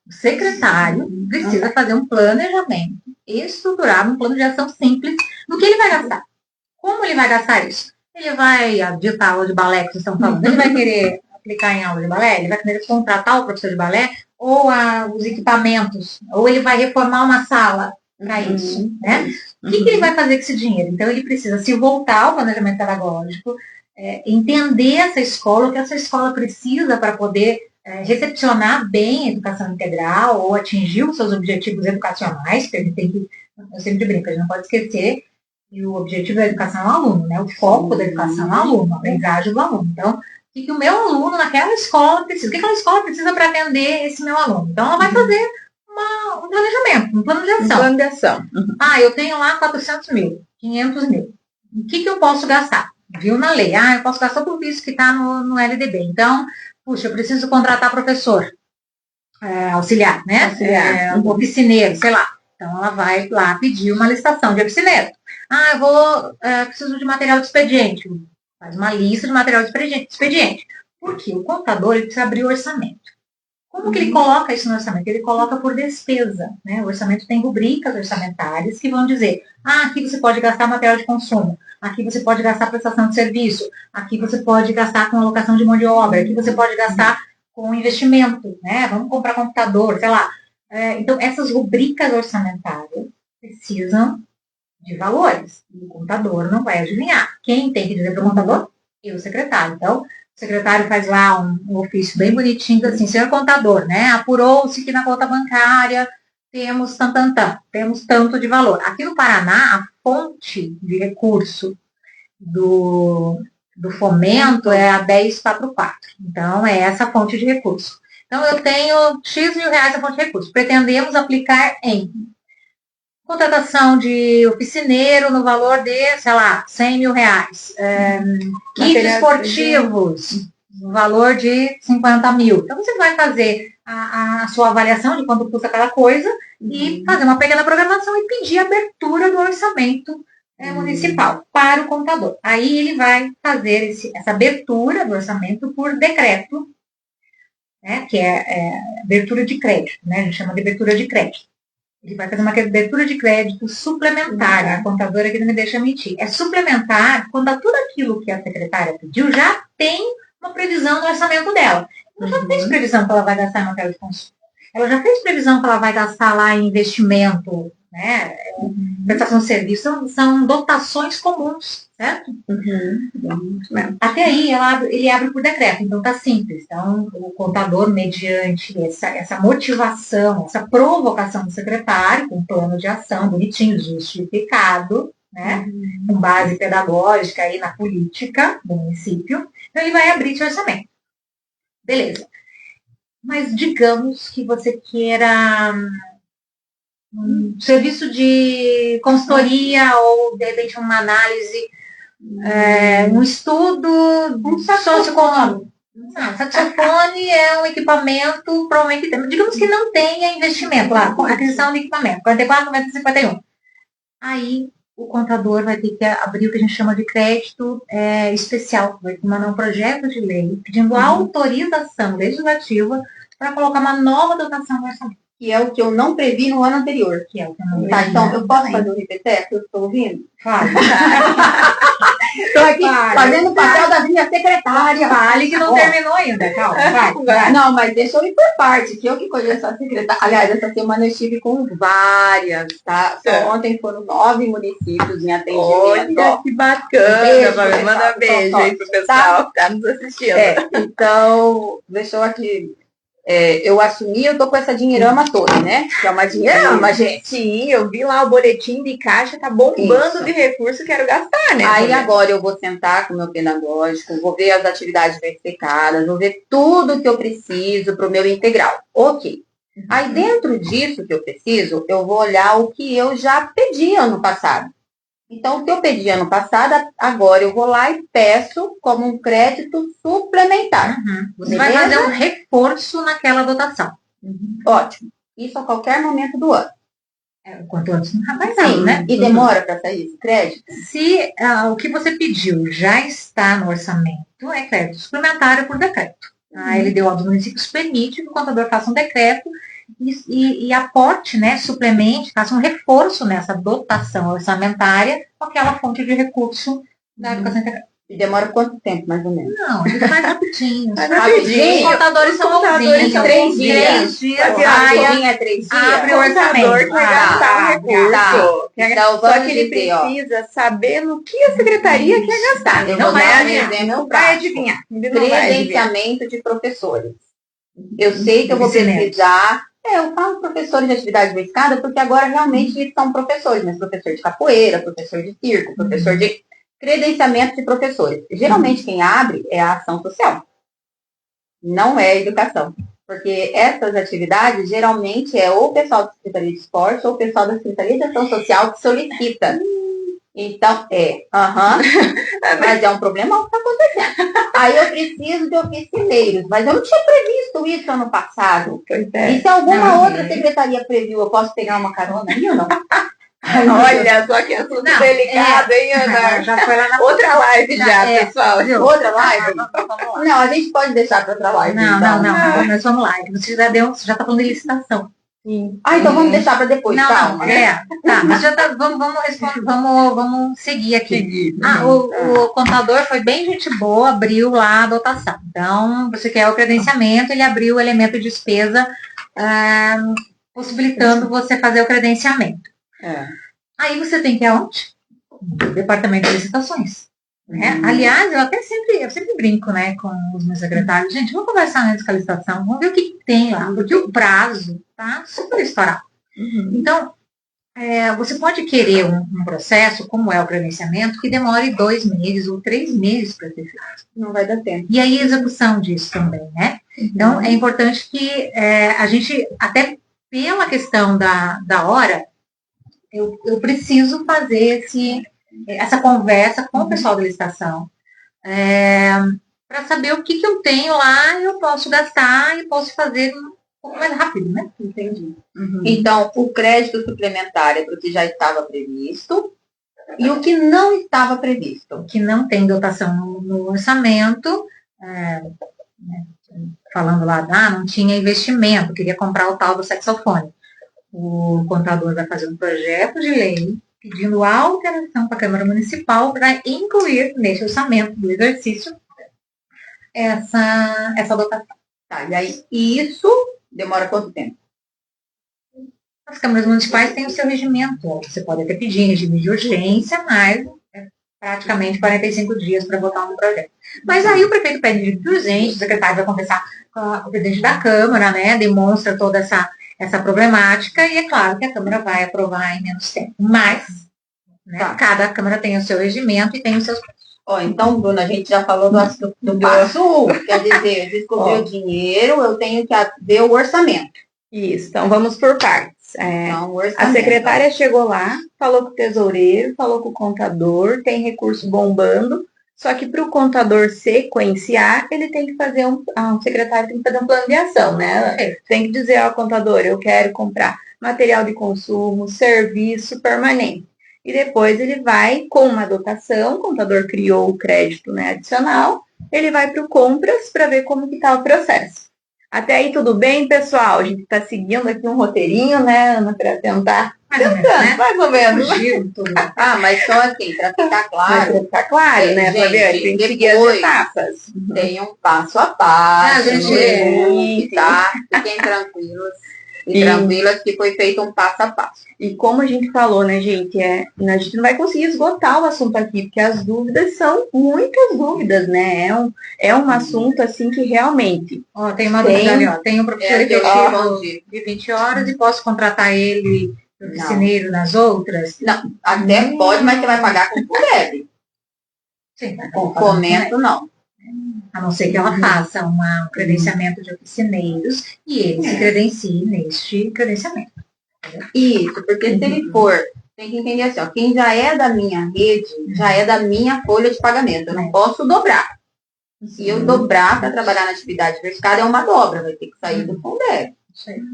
O secretário precisa fazer um planejamento estruturado, um plano de ação simples do que ele vai gastar. Como ele vai gastar isso? Ele vai aditar a aula de balé que vocês estão falando, ele vai querer aplicar em aula de balé, ele vai querer contratar o professor de balé, ou os equipamentos, ou ele vai reformar uma sala para isso, né? O que ele vai fazer com esse dinheiro? Então, ele precisa se voltar ao planejamento pedagógico, entender essa escola, o que essa escola precisa para poder recepcionar bem a educação integral ou atingir os seus objetivos educacionais, porque a gente tem que, eu sempre brinco, a gente não pode esquecer que o objetivo da educação é o aluno, né? O foco da educação é o aluno, a aprendizagem do aluno. Então, o que o meu aluno naquela escola precisa? O que aquela escola precisa para atender esse meu aluno? Então, ela vai fazer um planejamento, um plano de ação. Um plano de ação. Eu tenho lá 400 mil, 500 mil. O que eu posso gastar? Viu na lei? Eu posso gastar tudo isso que está no LDB. Então, puxa, eu preciso contratar professor, auxiliar, né? Auxiliar. Oficineiro, sei lá. Então, ela vai lá pedir uma licitação de oficineiro. Preciso de material de expediente. Faz uma lista de material de expediente. Porque o contador, ele precisa abrir o orçamento. Como que ele coloca isso no orçamento? Ele coloca por despesa, né? O orçamento tem rubricas orçamentárias que vão dizer, aqui você pode gastar material de consumo, aqui você pode gastar prestação de serviço, aqui você pode gastar com alocação de mão de obra, aqui você pode gastar com investimento, né? Vamos comprar computador, sei lá. Então, essas rubricas orçamentárias precisam de valores. E o contador não vai adivinhar. Quem tem que dizer para o contador? Eu, o secretário. Então, o secretário faz lá um ofício bem bonitinho, assim, senhor contador, né? Apurou-se que na conta bancária temos temos tanto de valor. Aqui no Paraná, a fonte de recurso do fomento é a 1044. Então, é essa fonte de recurso. Então, eu tenho X mil reais a fonte de recurso. Pretendemos aplicar em contratação de oficineiro no valor de, sei lá, 100 mil reais. Kits esportivos, no valor de 50 mil. Então, você vai fazer a sua avaliação de quanto custa cada coisa e fazer uma pequena programação e pedir a abertura do orçamento municipal para o contador. Aí ele vai fazer essa abertura do orçamento por decreto, né, que é abertura de crédito, né, a gente chama de abertura de crédito. Ele vai fazer uma abertura de crédito suplementar. A contadora que não me deixa mentir. É suplementar quando tudo aquilo que a secretária pediu já tem uma previsão no orçamento dela. Ela já fez previsão que ela vai gastar em material de consumo. Ela já fez previsão que ela vai gastar lá em investimento, né? Prestação de serviço. São dotações comuns, certo? Até aí, ele abre por decreto. Então, tá simples. Então, o contador, mediante essa motivação, essa provocação do secretário, com um plano de ação bonitinho, justificado, né? Com base pedagógica aí na política do município, então ele vai abrir esse orçamento. Beleza. Mas digamos que você queira um serviço de consultoria ou, de repente, uma análise, um estudo socioeconômico. Não, saxofone é um equipamento, provavelmente, digamos que não tenha investimento lá, aquisição de equipamento, 44, 51. Aí, o contador vai ter que abrir o que a gente chama de crédito especial, vai mandar um projeto de lei pedindo autorização legislativa para colocar uma nova dotação no orçamento. Que é o que eu não previ no ano anterior. Que é o que eu não Tá, então, eu posso fazer o repeteco que eu estou ouvindo? Fale. Estou aqui fazendo o papel da minha secretária. Fale que não terminou ainda, calma, vai. Não, mas deixa eu ir por parte, que eu que conheço a secretária. Aliás, essa semana eu estive com várias, tá? Só ontem foram 9 municípios em atendimento. Olha, que bacana. Manda beijo aí pro pessoal que tá nos assistindo. Então, deixa eu aqui... eu assumi, eu tô com essa dinheirama toda, né? Que é uma dinheirama, gente. Sim, eu vi lá o boletim de caixa, tá bombando de recurso, quero gastar, né? Aí agora eu vou sentar com o meu pedagógico, vou ver as atividades verificadas, vou ver tudo que eu preciso para o meu integral. Ok. Aí dentro disso que eu preciso, eu vou olhar o que eu já pedi ano passado. Então, o que eu pedi ano passado, agora eu vou lá e peço como um crédito suplementar. Você vai fazer um reforço naquela dotação. Ótimo. Isso a qualquer momento do ano. Quanto antes mais ainda, né? E demora para sair esse crédito? Se o que você pediu já está no orçamento, é crédito suplementar por decreto. A LDO dos municípios permite que o contador faça um decreto e aporte, né, suplemente, faça um reforço nessa dotação orçamentária com aquela fonte de recurso da educação integral. E demora quanto tempo, mais ou menos? Não, ele faz rapidinho. Rapidinho. Os contadores são ouvintes. 3 dias. 3 dias. É 3 dias. Abre o orçamento. Quer gastar o recurso. Então, Só que ele precisa saber no que a secretaria quer gastar. Eu Não vou vai dar um adivinhar. exemplo Não vai adivinhar. Credenciamento de professores. Eu sei que eu vou Ensinantes. precisar. Eu falo professores de atividade física porque agora realmente eles são professores, mas professor de capoeira, professor de circo, professor de credenciamento de professores. Geralmente quem abre é a ação social, não é a educação. Porque essas atividades geralmente é ou o pessoal da Secretaria de Esporte ou o pessoal da Secretaria de Ação Social que solicita. Então, mas é um problemão que está acontecendo. Aí eu preciso de oficineiros, mas eu não tinha previsto isso ano passado. E se alguma outra secretaria previu, eu posso pegar uma carona aí ou não? Olha só que assunto delicado, hein, Ana? Já foi lá na outra live pessoal. Outra live? Não, a gente pode deixar para outra live. Não, nós vamos lá. Você já está falando de licitação. Sim. Então vamos deixar para depois, calma. Mas já tá, vamos responder, vamos seguir aqui. O contador foi bem gente boa, abriu lá a dotação. Então, você quer o credenciamento, ele abriu o elemento de despesa, possibilitando você fazer o credenciamento. Aí você tem que ir aonde? Departamento de licitações. Né? Aliás, eu sempre brinco, né, com os meus secretários. Gente, vamos conversar antes com a licitação, vamos ver o que tem lá, porque o prazo tá super estourado. Então, você pode querer um processo, como é o credenciamento, que demore 2 meses ou 3 meses para ser feito. Não vai dar tempo. E aí a execução disso também, né? Então, é importante que a gente, até pela questão da hora, eu preciso fazer essa conversa com o pessoal da licitação para saber o que eu tenho lá e eu posso gastar e posso fazer um pouco mais rápido, né? Entendi. Então, o crédito suplementar é para o que já estava previsto e o que não estava previsto. O que não tem dotação no orçamento, falando lá, não tinha investimento, queria comprar o tal do saxofone. O contador vai fazer um projeto de lei pedindo alteração para a Câmara Municipal para incluir nesse orçamento do exercício essa dotação. Tá, e aí isso demora quanto tempo? As câmaras municipais têm o seu regimento. Você pode até pedir em regime de urgência, mas é praticamente 45 dias para votar um projeto. Mas aí o prefeito pede de urgência, o secretário vai conversar com o presidente da Câmara, né, demonstra toda essa problemática e é claro que a Câmara vai aprovar em menos tempo. Mas cada Câmara tem o seu regimento e tem os seus preços. Então, Bruna, a gente já falou do passo 1, quer dizer, descobrir o dinheiro, eu tenho que ver o orçamento. Isso, então vamos por partes. Então, a secretária chegou lá, falou com o tesoureiro, falou com o contador, tem recurso bombando, só que para o contador sequenciar, ele tem que fazer o secretário tem que fazer um plano de ação, né? Tem que dizer ao contador, eu quero comprar material de consumo, serviço permanente. E depois ele vai com uma dotação, o contador criou o crédito, né, adicional, ele vai para o compras para ver como que está o processo. Até aí tudo bem, pessoal? A gente está seguindo aqui um roteirinho, né, Ana, para tentar... Mais ou menos. Mas só assim, para ficar claro. Para ficar claro, né, Fabiana? Tem que seguir as etapas. Tem um passo a passo. Tá? Fiquem tranquilos. E tranquilas que foi feito um passo a passo. E como a gente falou, né, gente, a gente não vai conseguir esgotar o assunto aqui, porque as dúvidas são muitas dúvidas, né? É um assunto, assim, que realmente... Tem uma dúvida ali, tem um professor efetivo de 20 horas e posso contratar ele oficineiro nas outras? Não, até pode, mas você vai pagar com FUDEB. Sim, com fomento, não. A não ser que ela faça um credenciamento de oficineiros e ele se credencie neste credenciamento. Isso, porque se ele for, tem que entender assim, quem já é da minha rede, já é da minha folha de pagamento. Eu não posso dobrar. Se eu dobrar para trabalhar na atividade diversificada, é uma dobra, vai ter que sair do FUNDEB.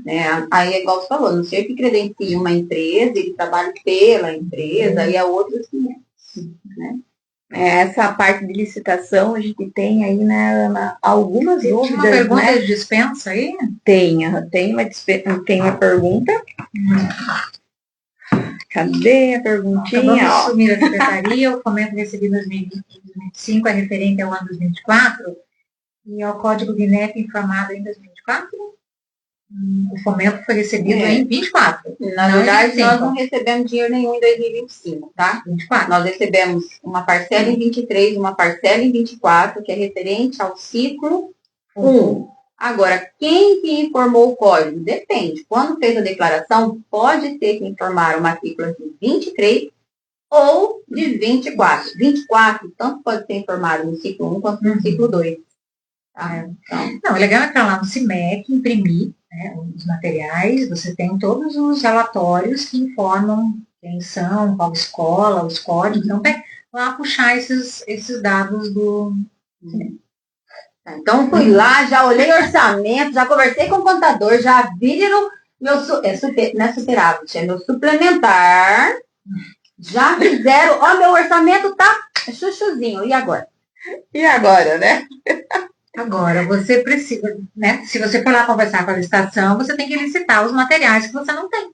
Né? Aí é igual você falou, não sei que credencie uma empresa, ele trabalha pela empresa, e a outra assim, né? Essa parte de licitação, a gente tem aí, né, Ana, algumas dúvidas, uma pergunta, né? De dispensa aí? Tem uma pergunta. Cadê a perguntinha? Acabamos de assumir a secretaria, o fomento recebido em 2025 é referente ao ano 2024 e ao código de INEP informado em 2024? O fomento foi recebido em 24. Na verdade, nós não recebemos dinheiro nenhum em 2025, tá? 24. Nós recebemos uma parcela em 23, uma parcela em 24, que é referente ao ciclo 1. Agora, quem que informou o código? Depende. Quando fez a declaração, pode ter que informar uma matrícula de 23 ou de 24. 24, tanto pode ser informado no ciclo 1 quanto no ciclo 2. Tá? Então, Não, é legal entrar lá no CIMEC, imprimir, né, os materiais, você tem todos os relatórios que informam quem são, qual escola, os códigos, então tem lá puxar esses dados do... então fui lá, já olhei orçamento, já conversei com o contador, já viram meu não é superávit, é meu suplementar. Já fizeram, ó, meu orçamento tá chuchuzinho. E agora? E agora, né? Agora, você precisa, né? Se você for lá conversar com a licitação, você tem que licitar os materiais que você não tem.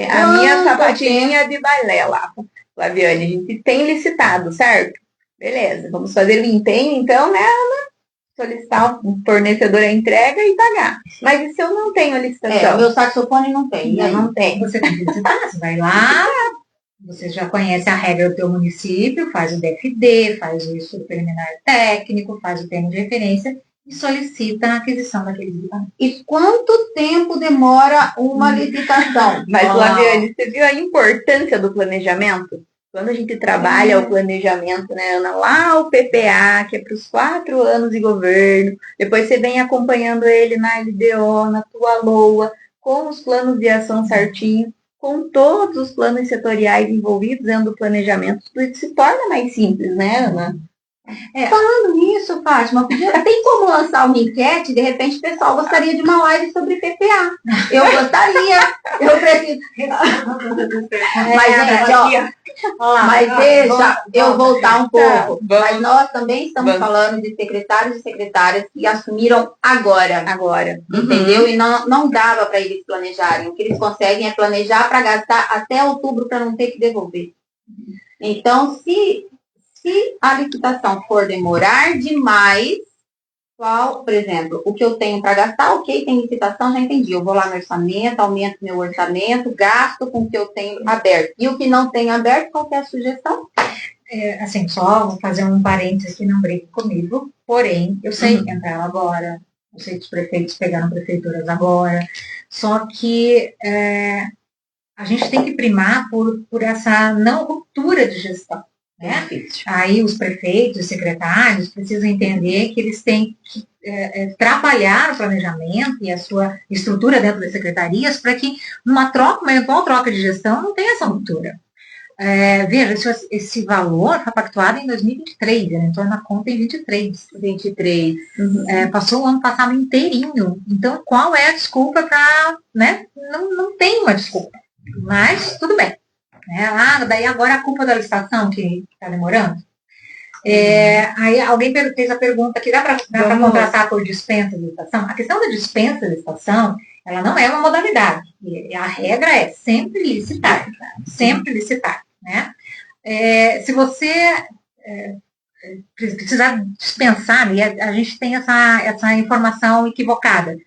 A minha sapatinha de balela, Flaviane, a gente tem licitado, certo? Beleza, vamos fazer o empenho, então, né, Ana? Solicitar o fornecedor a entrega e pagar. Mas e se eu não tenho a licitação? O meu saxofone não tem. Eu não tenho. Você tem que licitar, você vai lá, você já conhece a regra do teu município, faz o DFD, faz o estudo preliminar técnico, faz o termo de referência e solicita a aquisição daqueles equipamentos. E quanto tempo demora uma licitação? Mas, Flaviane, você viu a importância do planejamento? Quando a gente trabalha o planejamento, né, Ana, lá o PPA, que é para os 4 anos de governo, depois você vem acompanhando ele na LDO, na tua LOA, com os planos de ação certinho, com todos os planos setoriais envolvidos dentro do planejamento, tudo se torna mais simples, né, Ana? Falando nisso, Fátima, tem como lançar uma enquete? De repente o pessoal gostaria de uma live sobre PPA. Eu gostaria. Eu preciso. Mas, gente, mas deixa eu voltar um pouco. Mas nós também estamos falando de secretários e secretárias que assumiram agora. Entendeu? E não dava para eles planejarem. O que eles conseguem é planejar para gastar até outubro para não ter que devolver. Então, se a licitação for demorar demais, por exemplo, o que eu tenho para gastar, ok, tem licitação, já entendi. Eu vou lá no orçamento, aumento meu orçamento, gasto com o que eu tenho aberto. E o que não tem aberto, qual que é a sugestão? Assim, só vou fazer um parênteses que não brigue comigo, porém, eu sei entrar agora, eu sei que os prefeitos pegaram prefeituras agora, só que a gente tem que primar por essa não ruptura de gestão. Né? Aí os prefeitos, os secretários precisam entender que eles têm que trabalhar o planejamento e a sua estrutura dentro das secretarias para que uma eventual troca de gestão não tenha essa ruptura. Veja, esse valor foi pactuado em 2023, ele entrou na conta em 23. Passou o ano passado inteirinho. Então, qual é a desculpa para... Né? Não tem uma desculpa, mas tudo bem. Daí agora a culpa da licitação que está demorando. Aí alguém fez a pergunta aqui, dá para contratar por dispensa de licitação? A questão da dispensa de licitação, ela não é uma modalidade. A regra é sempre licitar. Sempre licitar. Né? Se você precisar dispensar, e a gente tem essa informação equivocada.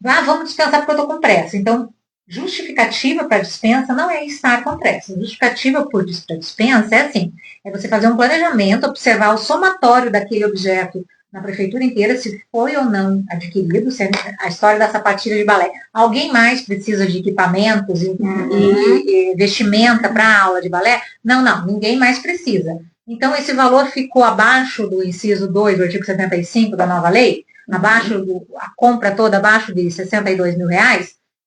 Vamos dispensar porque eu estou com pressa. Então, justificativa para dispensa não é estar com pressa. Justificativa para dispensa é assim, é você fazer um planejamento, observar o somatório daquele objeto na prefeitura inteira, se foi ou não adquirido, se a história da sapatilha de balé. Alguém mais precisa de equipamentos e vestimenta para aula de balé? Não, ninguém mais precisa. Então, esse valor ficou abaixo do inciso 2 do artigo 75 da nova lei, a compra toda abaixo de R$62 mil,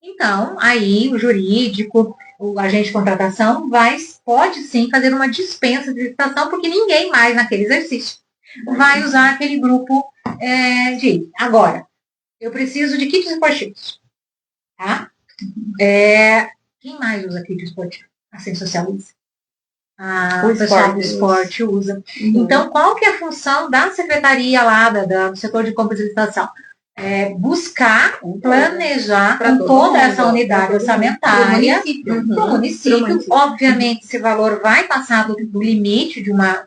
então, aí o jurídico, o agente de contratação pode sim fazer uma dispensa de licitação, porque ninguém mais naquele exercício vai usar aquele grupo de... Agora, eu preciso de kits esportivos, tá? Quem mais usa kit esportivo? A Assistência Social usa. O pessoal do esporte usa. Então, qual que é a função da secretaria lá, do setor de compras e licitação? Buscar, planejar com toda essa unidade orçamentária para o município. Obviamente, esse valor vai passar do limite de uma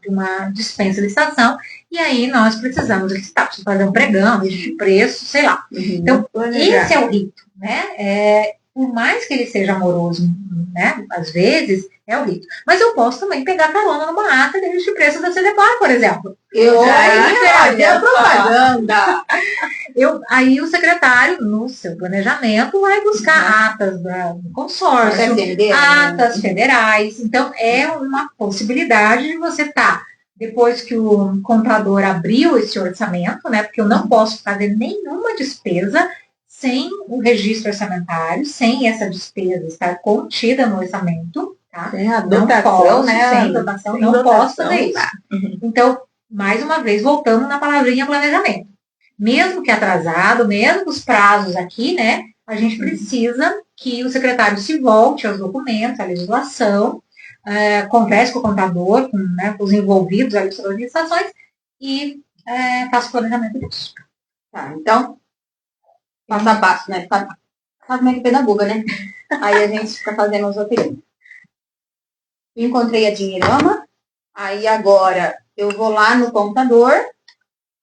dispensa de licitação, e aí nós precisamos licitar, precisamos fazer um pregão, registro de preço, sei lá. Então, esse é o rito, né? por mais que ele seja amoroso, né? Às vezes, é o rito. Mas eu posso também pegar carona numa ata de registro de preço da CDPAR, por exemplo. Olha, propaganda. Aí o secretário, no seu planejamento, vai buscar atas do consórcio, atas federais. Então, é uma possibilidade de você estar, depois que o contador abriu esse orçamento, né? Porque eu não posso fazer nenhuma despesa sem o registro orçamentário, sem essa despesa estar contida no orçamento, tá? Sem a dotação, né? Sem dotação, não posso fazer isso. Então, mais uma vez, voltamos na palavrinha planejamento. Mesmo que atrasado, mesmo os prazos aqui, né? A gente precisa que o secretário se volte aos documentos, à legislação, converse com o contador, com os envolvidos, as organizações, e faça o planejamento disso. Tá, então, passo a passo, né? Faz como é que pedagoga, né? Aí a gente fica fazendo os roteiros. Encontrei a dinheirama, aí agora eu vou lá no computador,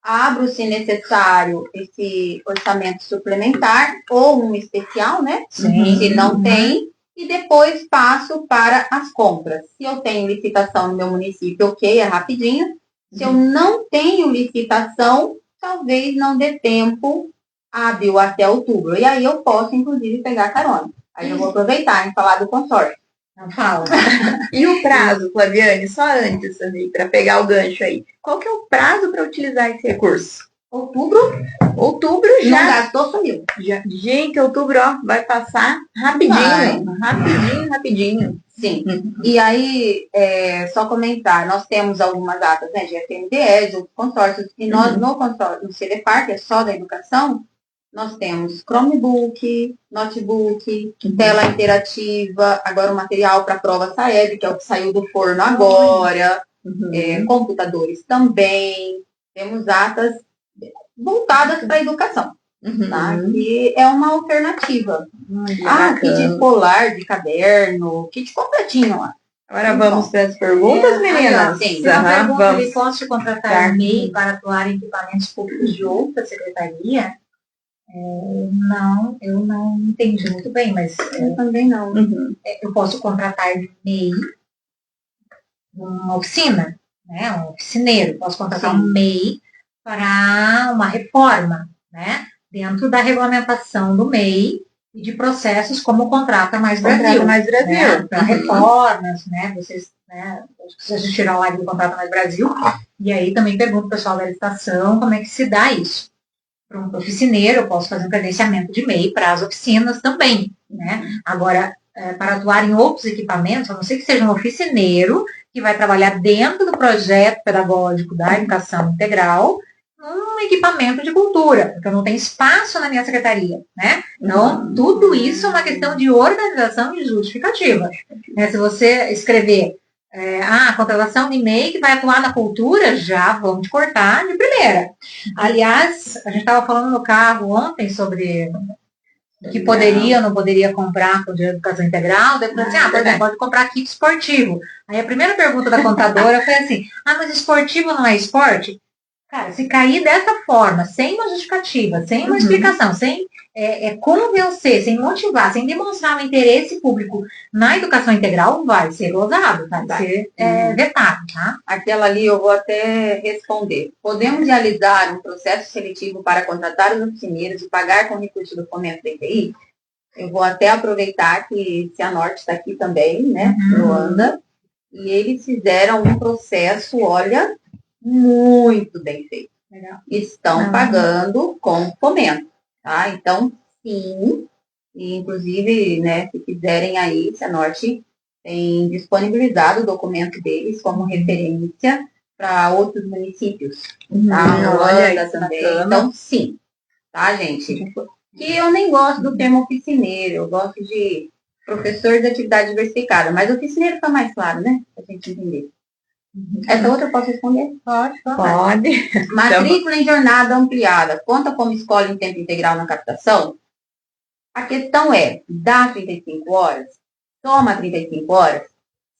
abro, se necessário, esse orçamento suplementar ou um especial, né? Sim. Se não tem, e depois passo para as compras. Se eu tenho licitação no meu município, ok, é rapidinho. Se eu não tenho licitação, talvez não dê tempo hábil até outubro. E aí eu posso, inclusive, pegar carona. Aí eu vou aproveitar em falar do consórcio. Não fala. E o prazo, Flaviane, só antes, para pegar o gancho aí. Qual que é o prazo para utilizar esse recurso? Outubro já. Não gastou, sumiu. Gente, outubro, ó, vai passar rapidinho. Rapidinho. Sim. E aí, só comentar, nós temos algumas datas, né, de FNDE, de outros consórcios, e nós no consórcio, no CDPAR, que é só da educação, nós temos Chromebook, notebook, tela interativa, agora o material para a prova SAEB, que é o que saiu do forno agora, computadores também, temos datas voltadas para a educação, tá? Que é uma alternativa. Kit escolar, de caderno, kit completinho lá. Agora vamos para as perguntas, meninas? Sim, vamos. Posso te contratar MEI para atuar em equipamentos públicos de outra secretaria? Não, eu não entendi muito bem, mas eu também não. Eu posso contratar MEI numa oficina, né? Um oficineiro. Posso contratar um MEI para uma reforma, né? Dentro da regulamentação do MEI e de processos como o Contrata Mais Brasil. Né? Para reformas, né? Vocês assistiram a live do Contrata Mais Brasil. E aí também pergunto ao pessoal da licitação como é que se dá isso. Para um oficineiro, eu posso fazer um credenciamento de MEI para as oficinas também, né? Agora, para atuar em outros equipamentos, a não ser que seja um oficineiro que vai trabalhar dentro do projeto pedagógico da educação integral, um equipamento de cultura, porque eu não tenho espaço na minha secretaria, né? Então, tudo isso é uma questão de organização e justificativa. Se você escrever contratação de MEI que vai atuar na cultura, já vamos te cortar de primeira. Aliás, a gente estava falando no carro ontem sobre o que poderia ou não poderia comprar com o dinheiro de educação integral. Daí eu falei assim, por exemplo, pode comprar kit esportivo. Aí a primeira pergunta da contadora foi assim, mas esportivo não é esporte? Cara, se cair dessa forma, sem uma justificativa, sem uma explicação, sem convencer, sem motivar, sem demonstrar um interesse público na educação integral, vai ser gozado, vai ser vetado, tá? Aquela ali eu vou até responder. Podemos realizar um processo seletivo para contratar os oficineiros e pagar com recurso do fomento da ETI? Eu vou até aproveitar que Cianorte está aqui também, né, Luanda, e eles fizeram um processo, olha, muito bem feito. Legal. Estão pagando com fomento, tá? Então, sim, e inclusive, né, se quiserem aí, Cianorte tem disponibilizado o documento deles como referência para outros municípios, tá? Olha, também. Então, sim, tá, gente? Que eu nem gosto do termo oficineiro, eu gosto de professor de atividade diversificada, mas oficineiro fica mais claro, né? Pra gente entender. Essa outra eu posso responder? Pode. Matrícula em jornada ampliada. Conta como escola em tempo integral na captação? A questão é, dá 35 horas? Toma 35 horas?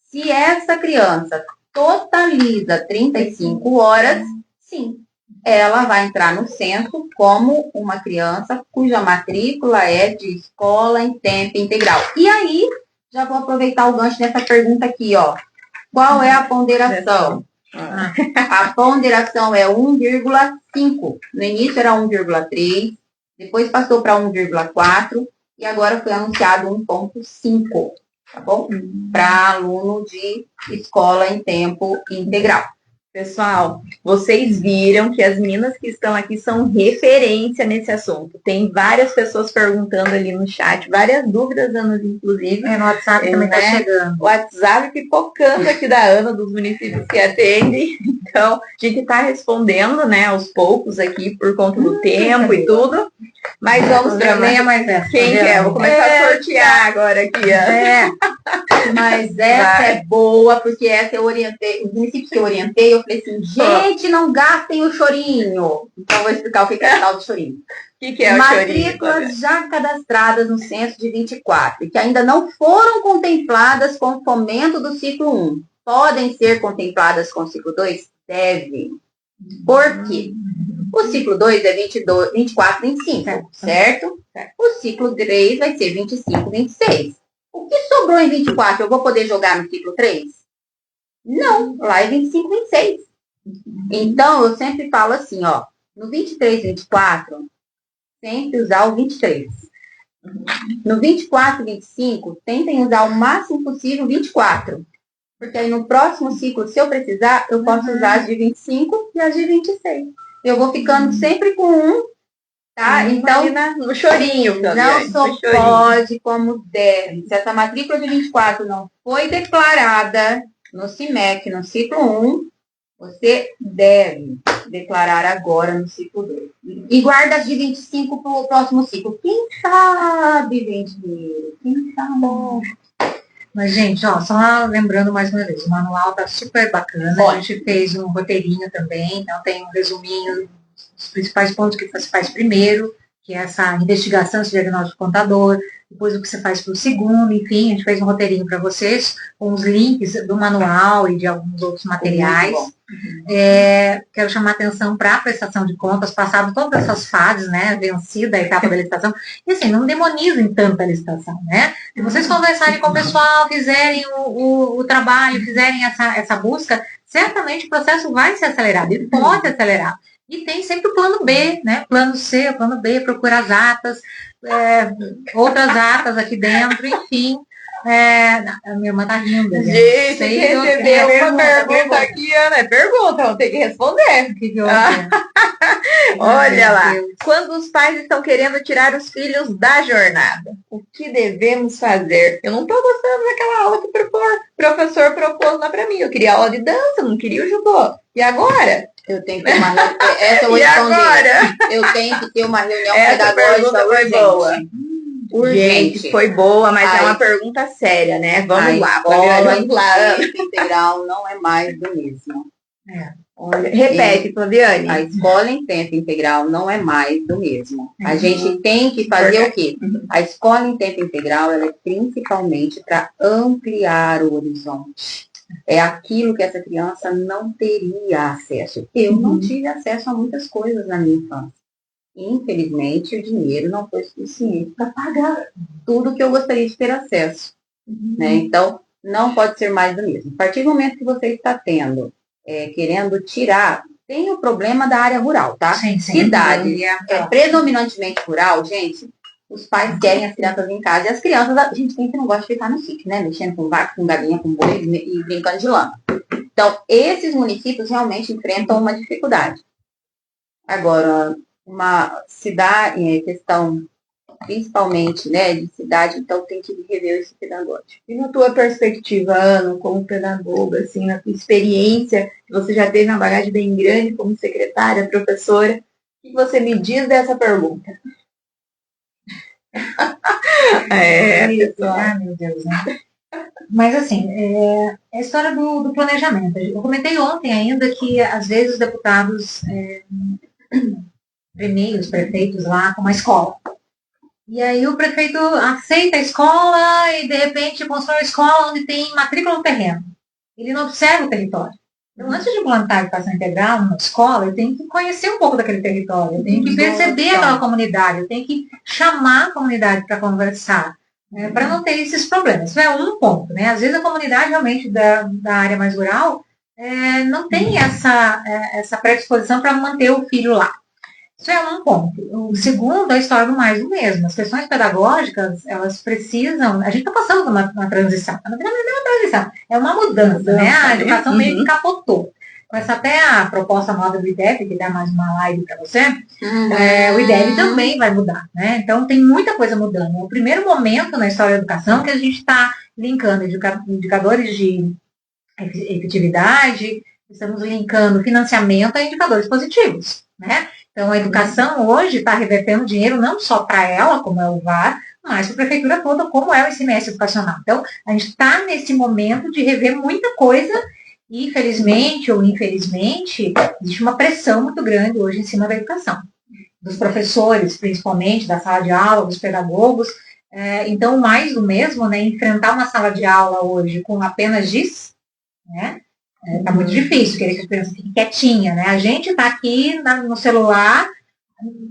Se essa criança totaliza 35 horas, sim. ela vai entrar no censo como uma criança cuja matrícula é de escola em tempo integral. E aí, já vou aproveitar o gancho dessa pergunta aqui, ó. Qual é a ponderação? A ponderação é 1,5. No início era 1,3, depois passou para 1,4 e agora foi anunciado 1,5, tá bom? Para aluno de escola em tempo integral. Pessoal, vocês viram que as meninas que estão aqui são referência nesse assunto. Tem várias pessoas perguntando ali no chat, várias dúvidas, Ana, inclusive. No WhatsApp também está chegando. O WhatsApp pipocando aqui da Ana, dos municípios que atendem. Então, a gente está respondendo, né, aos poucos aqui, por conta do tempo e tudo. Mas vamos para mais essa. Quem quer? Vou começar a sortear agora aqui, ó. Mas essa é boa, porque essa eu orientei, os municípios que eu orientei, eu falei assim, gente, não gastem o chorinho. Então, eu vou explicar o que é tal de chorinho. O que é o matrículas chorinho? Já cadastradas no censo de 24 e que ainda não foram contempladas com o fomento do ciclo 1, podem ser contempladas com o ciclo 2? Devem. Por quê? O ciclo 2 é 22, 24, 25, certo? O ciclo 3 vai ser 25, 26. O que sobrou em 24, eu vou poder jogar no ciclo 3? Não, lá é 25, 26. Então, eu sempre falo assim, ó, no 23, 24, sempre usar o 23. No 24, 25, tentem usar o máximo possível o 24. Porque aí no próximo ciclo, se eu precisar, eu posso usar as de 25 e as de 26. Eu vou ficando sempre com um, tá? Então, no chorinho. Não só pode, como deve. Se essa matrícula de 24 não foi declarada no CIMEC, no ciclo 1, você deve declarar agora no ciclo 2. E guarda as de 25 para o próximo ciclo. Quem sabe vem dinheiro? Quem sabe? Mas, gente, ó, só lembrando mais uma vez, o manual tá super bacana. Ótimo. A gente fez um roteirinho também, então tem um resuminho dos principais pontos que você faz primeiro, que é essa investigação, esse diagnóstico contador, depois o que você faz para o segundo, enfim, a gente fez um roteirinho para vocês, com os links do manual e de alguns outros materiais. Quero chamar a atenção para a prestação de contas, passaram todas essas fases, né, vencida a etapa da licitação, e assim, não demonizem tanto a licitação, né? Se vocês conversarem com o pessoal, fizerem o trabalho, fizerem essa busca, certamente o processo vai se acelerar, ele pode acelerar. E tem sempre o plano B, né? Plano C, plano B, procura as atas, outras atas aqui dentro, enfim. A minha irmã tá rindo. Gente, recebeu uma pergunta aqui, Ana. É pergunta, vou ter que responder. Olha lá. Quando os pais estão querendo tirar os filhos da jornada, o que devemos fazer? Eu não estou gostando daquela aula que o professor propôs lá para mim. Eu queria aula de dança, não queria o judô. E agora? Eu tenho que ter uma reunião. E agora? Eu tenho que ter uma reunião pedagógica urgente. Gente, foi boa, mas é uma pergunta séria, né? Vamos lá, vamos lá. Tempo integral não é mais do mesmo. Olha, repete, Flaviane. A escola em tempo integral não é mais do mesmo. A gente tem que fazer o quê? A escola em tempo integral ela é principalmente para ampliar o horizonte. É aquilo que essa criança não teria acesso. Eu não tive acesso a muitas coisas na minha infância. Infelizmente, o dinheiro não foi suficiente para pagar tudo que eu gostaria de ter acesso. Né? Então, não pode ser mais do mesmo. A partir do momento que você está querendo tirar, tem o problema da área rural, tá? Sim, cidade predominantemente rural, gente, os pais querem as crianças em casa e as crianças, a gente tem que não gosta de ficar no sítio, né? Mexendo com vaca, com galinha, com boi e brincando de lama. Então, esses municípios realmente enfrentam uma dificuldade. Agora, uma cidade, questão principalmente, né, de cidade, então tem que rever esse pedagógico. E na tua perspectiva, Ana, como pedagoga, assim, na tua experiência, você já teve uma bagagem bem grande como secretária, professora, o que você me diz dessa pergunta? Pessoal. Meu Deus, né? Mas assim, é a história do planejamento. Eu comentei ontem ainda que às vezes os deputados premiam os prefeitos lá com uma escola. E aí o prefeito aceita a escola e de repente constrói uma escola onde tem matrícula no terreno. Ele não observa o território. Então, antes de implantar a educação integral numa escola, eu tenho que conhecer um pouco daquele território, eu tenho que perceber aquela comunidade, eu tenho que chamar a comunidade para conversar, para não ter esses problemas. Isso é um ponto, né? Às vezes a comunidade realmente da área mais rural não tem essa predisposição para manter o filho lá. Isso é um ponto. O segundo é a história do mais do mesmo. As questões pedagógicas, elas precisam... A gente está passando por uma transição. Na verdade, não é uma transição, é uma mudança, né? A educação meio que capotou. Com essa até a proposta nova do IDEB, que dá mais uma live para você, o IDEB também vai mudar, né? Então, tem muita coisa mudando. É o primeiro momento na história da educação que a gente está linkando indicadores de efetividade, estamos linkando financiamento a indicadores positivos, né? Então, a educação hoje está revertendo dinheiro não só para ela, como é o VAR, mas para a prefeitura toda, como é o ICMS educacional. Então, a gente está nesse momento de rever muita coisa e, felizmente ou infelizmente, existe uma pressão muito grande hoje em cima da educação. Dos professores, principalmente, da sala de aula, dos pedagogos. Então, mais do mesmo, né, enfrentar uma sala de aula hoje com apenas giz, né? Tá muito difícil, querer que a criança fique quietinha, né? A gente está aqui no celular,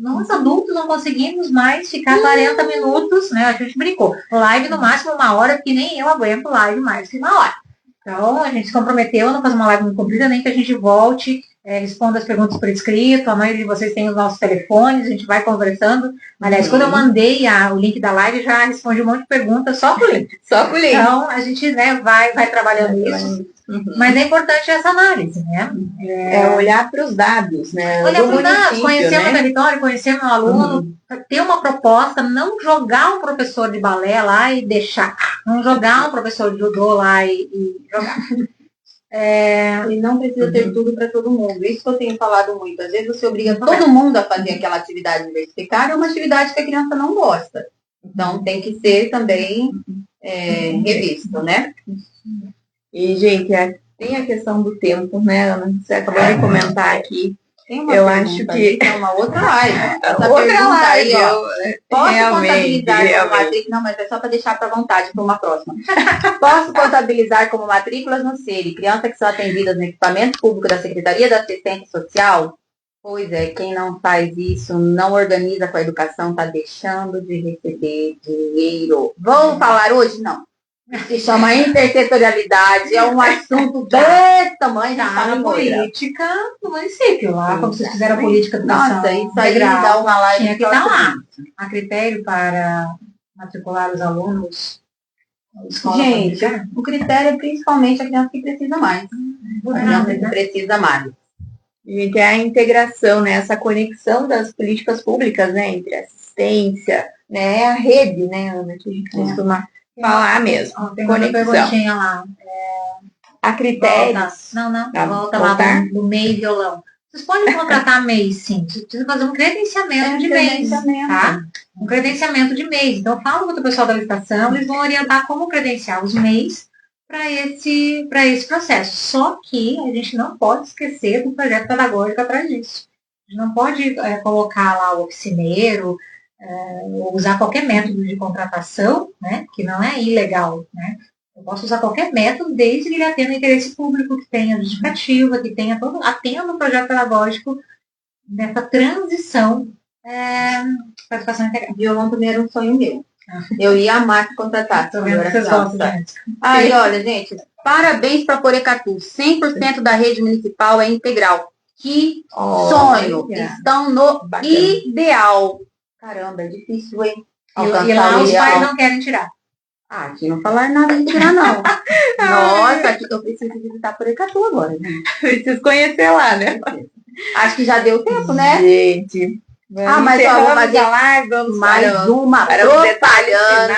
nós adultos não conseguimos mais ficar 40 minutos, né? A gente brincou. Live no máximo 1 hora, porque nem eu aguento live mais que 1 hora. Então, a gente se comprometeu a não fazer uma live muito comprida, nem que a gente volte, responda as perguntas por escrito, a maioria de vocês tem os nossos telefones, a gente vai conversando. Aliás, quando eu mandei o link da live, já respondi um monte de perguntas só por link. Só por link. Então, a gente, né, vai trabalhando isso. Mas é importante essa análise, né? Olhar para os dados, né? Olhar para os dados, conhecer o território, conhecer o meu aluno, ter uma proposta, não jogar um professor de balé lá e deixar, não jogar um professor de judô lá e jogar. E não precisa ter tudo para todo mundo. Isso que eu tenho falado muito. Às vezes você obriga todo mundo a fazer aquela atividade universitária, é uma atividade que a criança não gosta. Então tem que ser também revisto, né? E, gente, tem a questão do tempo, né, Ana? Você acabou de comentar aqui. Tem uma eu pergunta, acho que é uma outra live. Essa outra pergunta live, aí, ó. Posso contabilizar como matrícula? Não, mas é só para deixar para vontade para uma próxima. Posso contabilizar como matrículas no SERI crianças que são atendidas no equipamento público da Secretaria da Assistência Social? Pois é, quem não faz isso, não organiza com a educação, está deixando de receber dinheiro. Vou falar hoje? Não. Se chama intersetorialidade, é um assunto desse tamanho, já Tá na política do município, lá, como vocês fizeram a política de educação. Nossa, isso aí dá uma live. Tinha que estar lá. A critério para matricular os alunos na escola. Gente, o critério é principalmente a criança que precisa mais. A criança que precisa mais. Gente, é a integração, né? Essa conexão das políticas públicas, né? Entre assistência, né? A rede, né, Ana, que a gente costuma falar mesmo. Tem uma perguntinha lá. A critérios. Volta lá do MEI violão. Vocês podem contratar MEI, sim. Vocês precisam fazer um credenciamento de mês, tá? Um credenciamento de mês. Então, fala com o pessoal da licitação, eles vão orientar como credenciar os MEIs para esse processo. Só que a gente não pode esquecer do projeto pedagógico atrás disso. A gente não pode colocar lá o oficineiro, usar qualquer método de contratação, né, que não é ilegal, né? Eu posso usar qualquer método desde que ele atenda interesse público, que tenha justificativa, que tenha atenda o projeto pedagógico nessa transição para a educação integral. Violão também era um sonho meu. Eu ia amar que contratasse. Aí, olha, gente, parabéns para Porecatu. 100% da rede municipal é integral. Que sonho! Estão no ideal. Caramba, é difícil, hein? E lá os pais não querem tirar. Aqui não falar nada de tirar, não. Nossa, aqui eu preciso visitar Porecatu agora, né? Preciso conhecer lá, né? Acho que já deu tempo, né? Gente. Mas vamos fazer mais uma propaganda.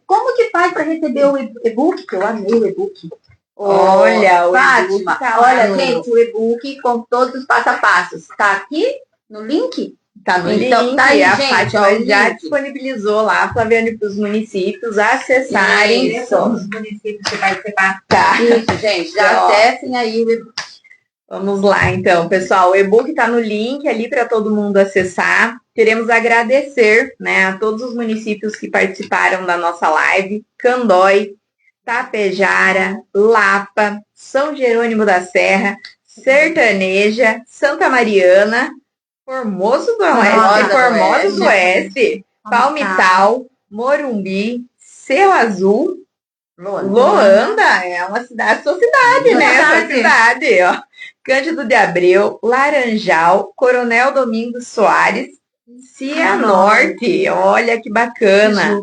Como que faz para receber o e-book? Que eu amei o e-book. Olha, o e-book tá lá, gente, o e-book com todos os passo a passos. Está aqui no link? Tá no link, tá aí, a gente, Fátima já disponibilizou lá, Flaviane, para os municípios acessarem. Os municípios que participar. Tá. Isso, gente, já acessem aí o e-book. Vamos lá, então, pessoal. O e-book está no link ali para todo mundo acessar. Queremos agradecer, né, a todos os municípios que participaram da nossa live. Candói, Tapejara, Lapa, São Jerônimo da Serra, Sertaneja, Santa Mariana, Formoso do Oeste, Formosa do Oeste, Palmital, Morumbi, Cerro Azul, Loanda, é uma cidade, sua cidade, né? Sua cidade, ó. Cândido de Abreu, Laranjal, Coronel Domingos Soares, Cianorte, olha que bacana.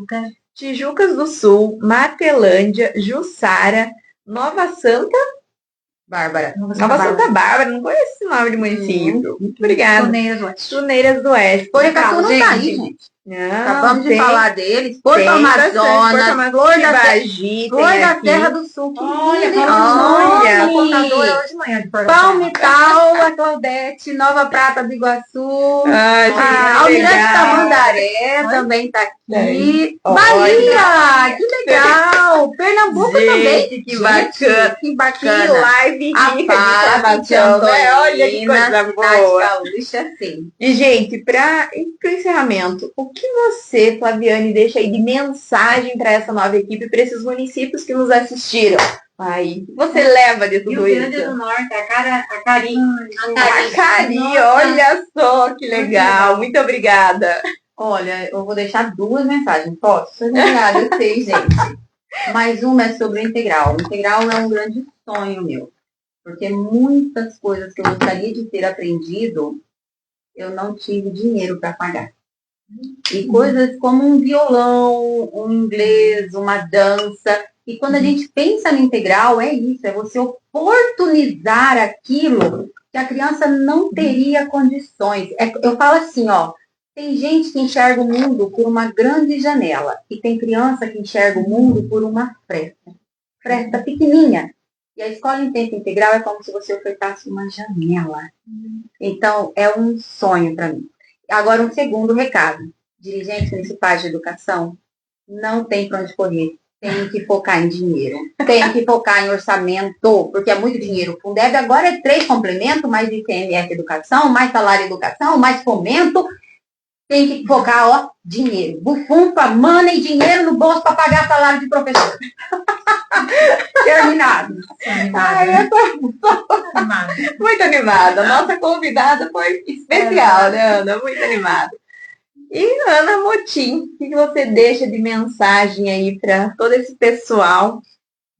Tijucas do Sul, Matelândia, Jussara, Nova Santa Bárbara. Nova Santa Bárbara, não conheço esse nome de município. Muito obrigada. Tuneiras do Oeste. Borecaçu não tá aí, gente. Não, acabamos de falar deles. Porto Amazonas, Flor da Terra do Sul. Olha, contadora hoje de manhã de Palmital, a Claudete, Nova Prata do Iguaçu, Almirante Tamandaré também tá aqui. Bahia, que legal. Pernambuco também. Que bacana. Que bacana. Que live rica de informação, né? Olha que coisa boa. Sim. E, gente, para o encerramento, o que você, Flaviane, deixa aí de mensagem para essa nova equipe, para esses municípios que nos assistiram? Aí, você leva de tudo isso? Rio Grande do Norte, a Cari, olha só que legal. Muito obrigada. Olha, eu vou deixar duas mensagens. Posso? Obrigada, eu sei, gente. Mas uma é sobre o integral. O integral é um grande sonho meu. Porque muitas coisas que eu gostaria de ter aprendido, eu não tive dinheiro para pagar. E coisas como um violão, um inglês, uma dança. E quando a gente pensa no integral, é isso, é você oportunizar aquilo que a criança não teria condições. Eu falo assim, ó, tem gente que enxerga o mundo por uma grande janela e tem criança que enxerga o mundo por uma fresta pequenininha. E a escola em tempo integral é como se você ofertasse uma janela. Então, é um sonho para mim. Agora, um segundo recado. Dirigentes municipais de educação, não tem para onde correr. Tem que focar em dinheiro. Tem que focar em orçamento, porque é muito dinheiro. O Fundeb agora é 3 complementos, mais ICMS educação, mais salário educação, mais fomento. Tem que focar, ó, dinheiro. Bufunfa, money, dinheiro no bolso para pagar salário de professor. Terminado. Ai, eu tô muito animada. Nossa convidada foi especial, né, Ana? Muito animada. E, Ana Motim, o que você deixa de mensagem aí para todo esse pessoal?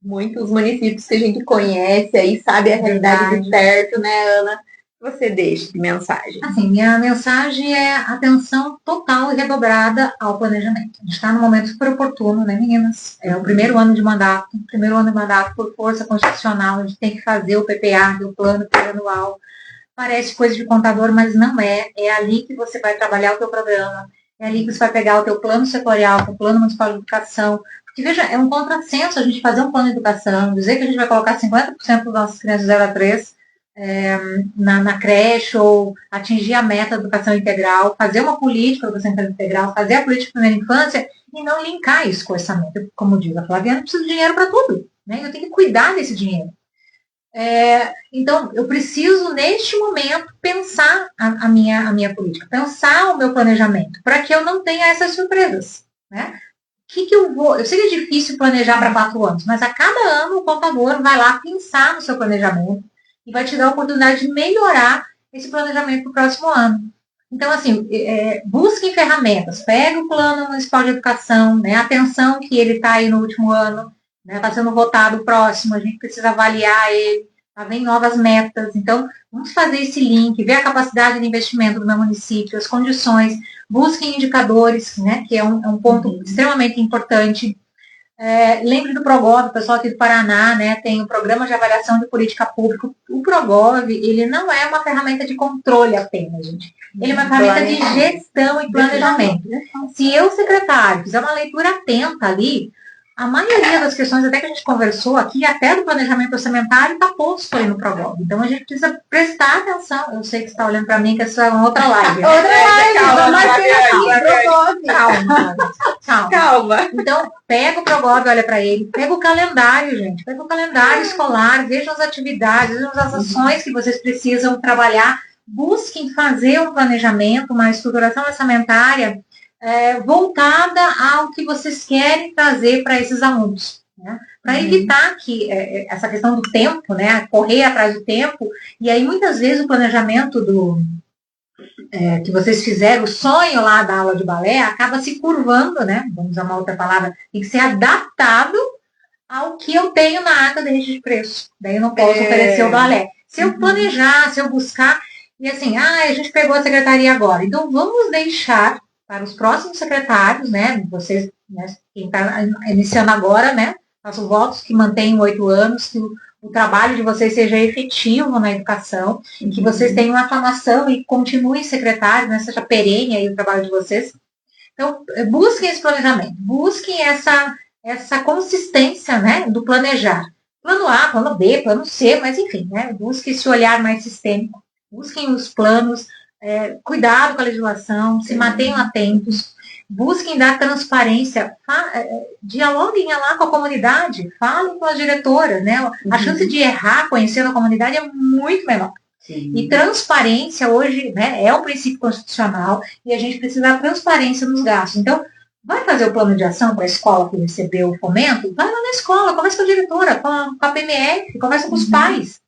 Muitos municípios que a gente conhece aí, sabe a realidade de perto, né, Ana? Você deixa de mensagem? Assim, minha mensagem é atenção total e redobrada ao planejamento. A gente está num momento super oportuno, né, meninas? É o primeiro ano de mandato. Por força constitucional, a gente tem que fazer o PPA, o plano plurianual. Parece coisa de contador, mas não é. É ali que você vai trabalhar o teu programa. É ali que você vai pegar o teu plano setorial, o plano municipal de educação. Porque, veja, é um contrassenso a gente fazer um plano de educação, dizer que a gente vai colocar 50% das nossas crianças 0 a 3 na creche, ou atingir a meta da educação integral, fazer uma política de educação integral, fazer a política de primeira infância, e não linkar isso com o orçamento. Como diz a Flaviana, eu preciso de dinheiro para tudo. Né? Eu tenho que cuidar desse dinheiro. Então, eu preciso, neste momento, pensar a minha política, pensar o meu planejamento, para que eu não tenha essas surpresas. Né? Que eu vou... Eu sei que é difícil planejar para 4 anos, mas a cada ano o contador vai lá pensar no seu planejamento e vai te dar a oportunidade de melhorar esse planejamento para o próximo ano. Então, assim, busquem ferramentas, pegue o plano municipal de educação, né, atenção que ele está aí no último ano, está sendo votado próximo, a gente precisa avaliar ele, vem novas metas. Então, vamos fazer esse link, ver a capacidade de investimento do meu município, as condições, busquem indicadores, né, que é um ponto extremamente importante. Lembre do Progov, o pessoal aqui do Paraná, né, tem o Programa de Avaliação de Política Pública. O Progov, ele não é uma ferramenta de controle apenas, gente. Ele é uma ferramenta de gestão e planejamento. Se eu, secretário, fizer uma leitura atenta ali, a maioria das questões, até que a gente conversou aqui, até do planejamento orçamentário, está posto aí no Progov. Então, a gente precisa prestar atenção. Eu sei que você está olhando para mim, que essa é uma outra live. Calma. Então, pega o Progov, olha para ele. Pega o calendário, gente. Pega o calendário escolar, vejam as atividades, vejam as ações que vocês precisam trabalhar. Busquem fazer um planejamento, uma estruturação orçamentária voltada ao que vocês querem trazer para esses alunos. né? Para evitar que essa questão do tempo, né? Correr atrás do tempo, e aí muitas vezes o planejamento que vocês fizeram, o sonho lá da aula de balé, acaba se curvando, né? Vamos usar uma outra palavra, tem que ser adaptado ao que eu tenho na ata de registro de preço. Daí eu não posso oferecer o balé. Se eu planejar, se eu buscar, e assim, a gente pegou a secretaria agora, então vamos deixar para os próximos secretários, né? Vocês, né, quem está iniciando agora, né? Faço votos que mantenham 8 anos, que o trabalho de vocês seja efetivo na educação, que vocês tenham aclamação e continuem secretários, né? Seja perene aí o trabalho de vocês. Então, busquem esse planejamento, busquem essa consistência, né, do planejar. Plano A, plano B, plano C, mas enfim, né, busque esse olhar mais sistêmico, busquem os planos, cuidado com a legislação, se mantenham atentos, busquem dar transparência, dialoguem lá com a comunidade, falem com as diretoras, né, a chance de errar conhecendo a comunidade é muito menor. Sim. E transparência hoje, né, é um princípio constitucional e a gente precisa da transparência nos gastos. Então, vai fazer o plano de ação para a escola que recebeu o fomento? Vai lá na escola, conversa com a diretora, com a PMF, conversa com os pais.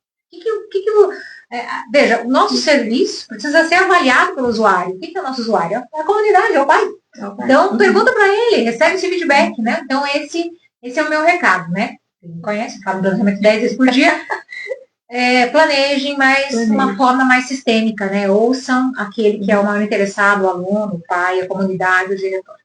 Veja, o nosso serviço precisa ser avaliado pelo usuário. O que é o nosso usuário? É a comunidade, é o pai. Então, pergunta para ele, recebe esse feedback, né? Então, esse é o meu recado, né? Quem me conhece, falo planejamento 10 vezes por dia. Planejem, mas de uma forma mais sistêmica, né? Ouçam aquele que é o maior interessado, o aluno, o pai, a comunidade, o diretor.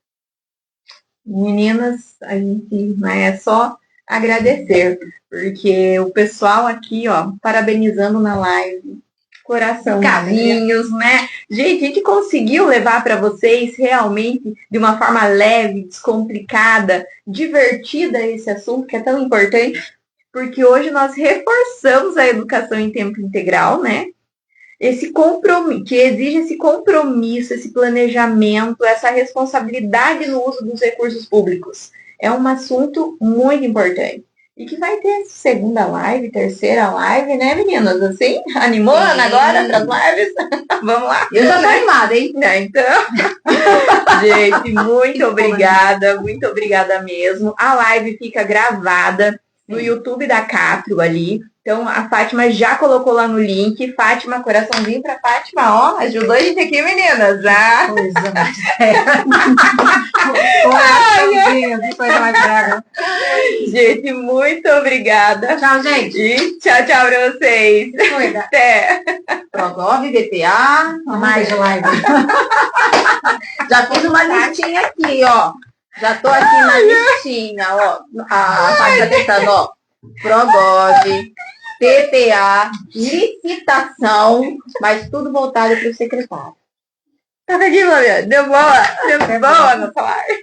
Meninas, a gente é só agradecer, porque o pessoal aqui, ó, parabenizando na live, coraçãozinhos, né? Gente, a gente conseguiu levar para vocês realmente de uma forma leve, descomplicada, divertida esse assunto que é tão importante, porque hoje nós reforçamos a educação em tempo integral, né? Esse compromisso, que exige esse compromisso, esse planejamento, essa responsabilidade no uso dos recursos públicos. É um assunto muito importante. E que vai ter segunda live, terceira live, né, meninas? Assim, animando agora para as lives? Vamos lá? Eu já tô animada, hein? Então, gente, muito obrigada mesmo. A live fica gravada no YouTube da Catro ali. Então, a Fátima já colocou lá no link. Fátima, coraçãozinho pra Fátima, ó. Ajudou a gente aqui, meninas. Coraçãozinho, coisa mais brava. Gente, muito obrigada. Tchau, gente. E tchau pra vocês. Cuida. Até. Progov, DPA. Mais de live. Já fiz uma listinha aqui, ó. Já tô aqui na listinha, ó. A Fátima tentando, ó. Progov, PPA, licitação, mas tudo voltado para o secretário. Tá aqui, Flaviana? Deu boa no salário.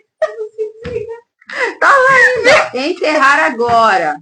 Tá lá ainda. Encerrar agora.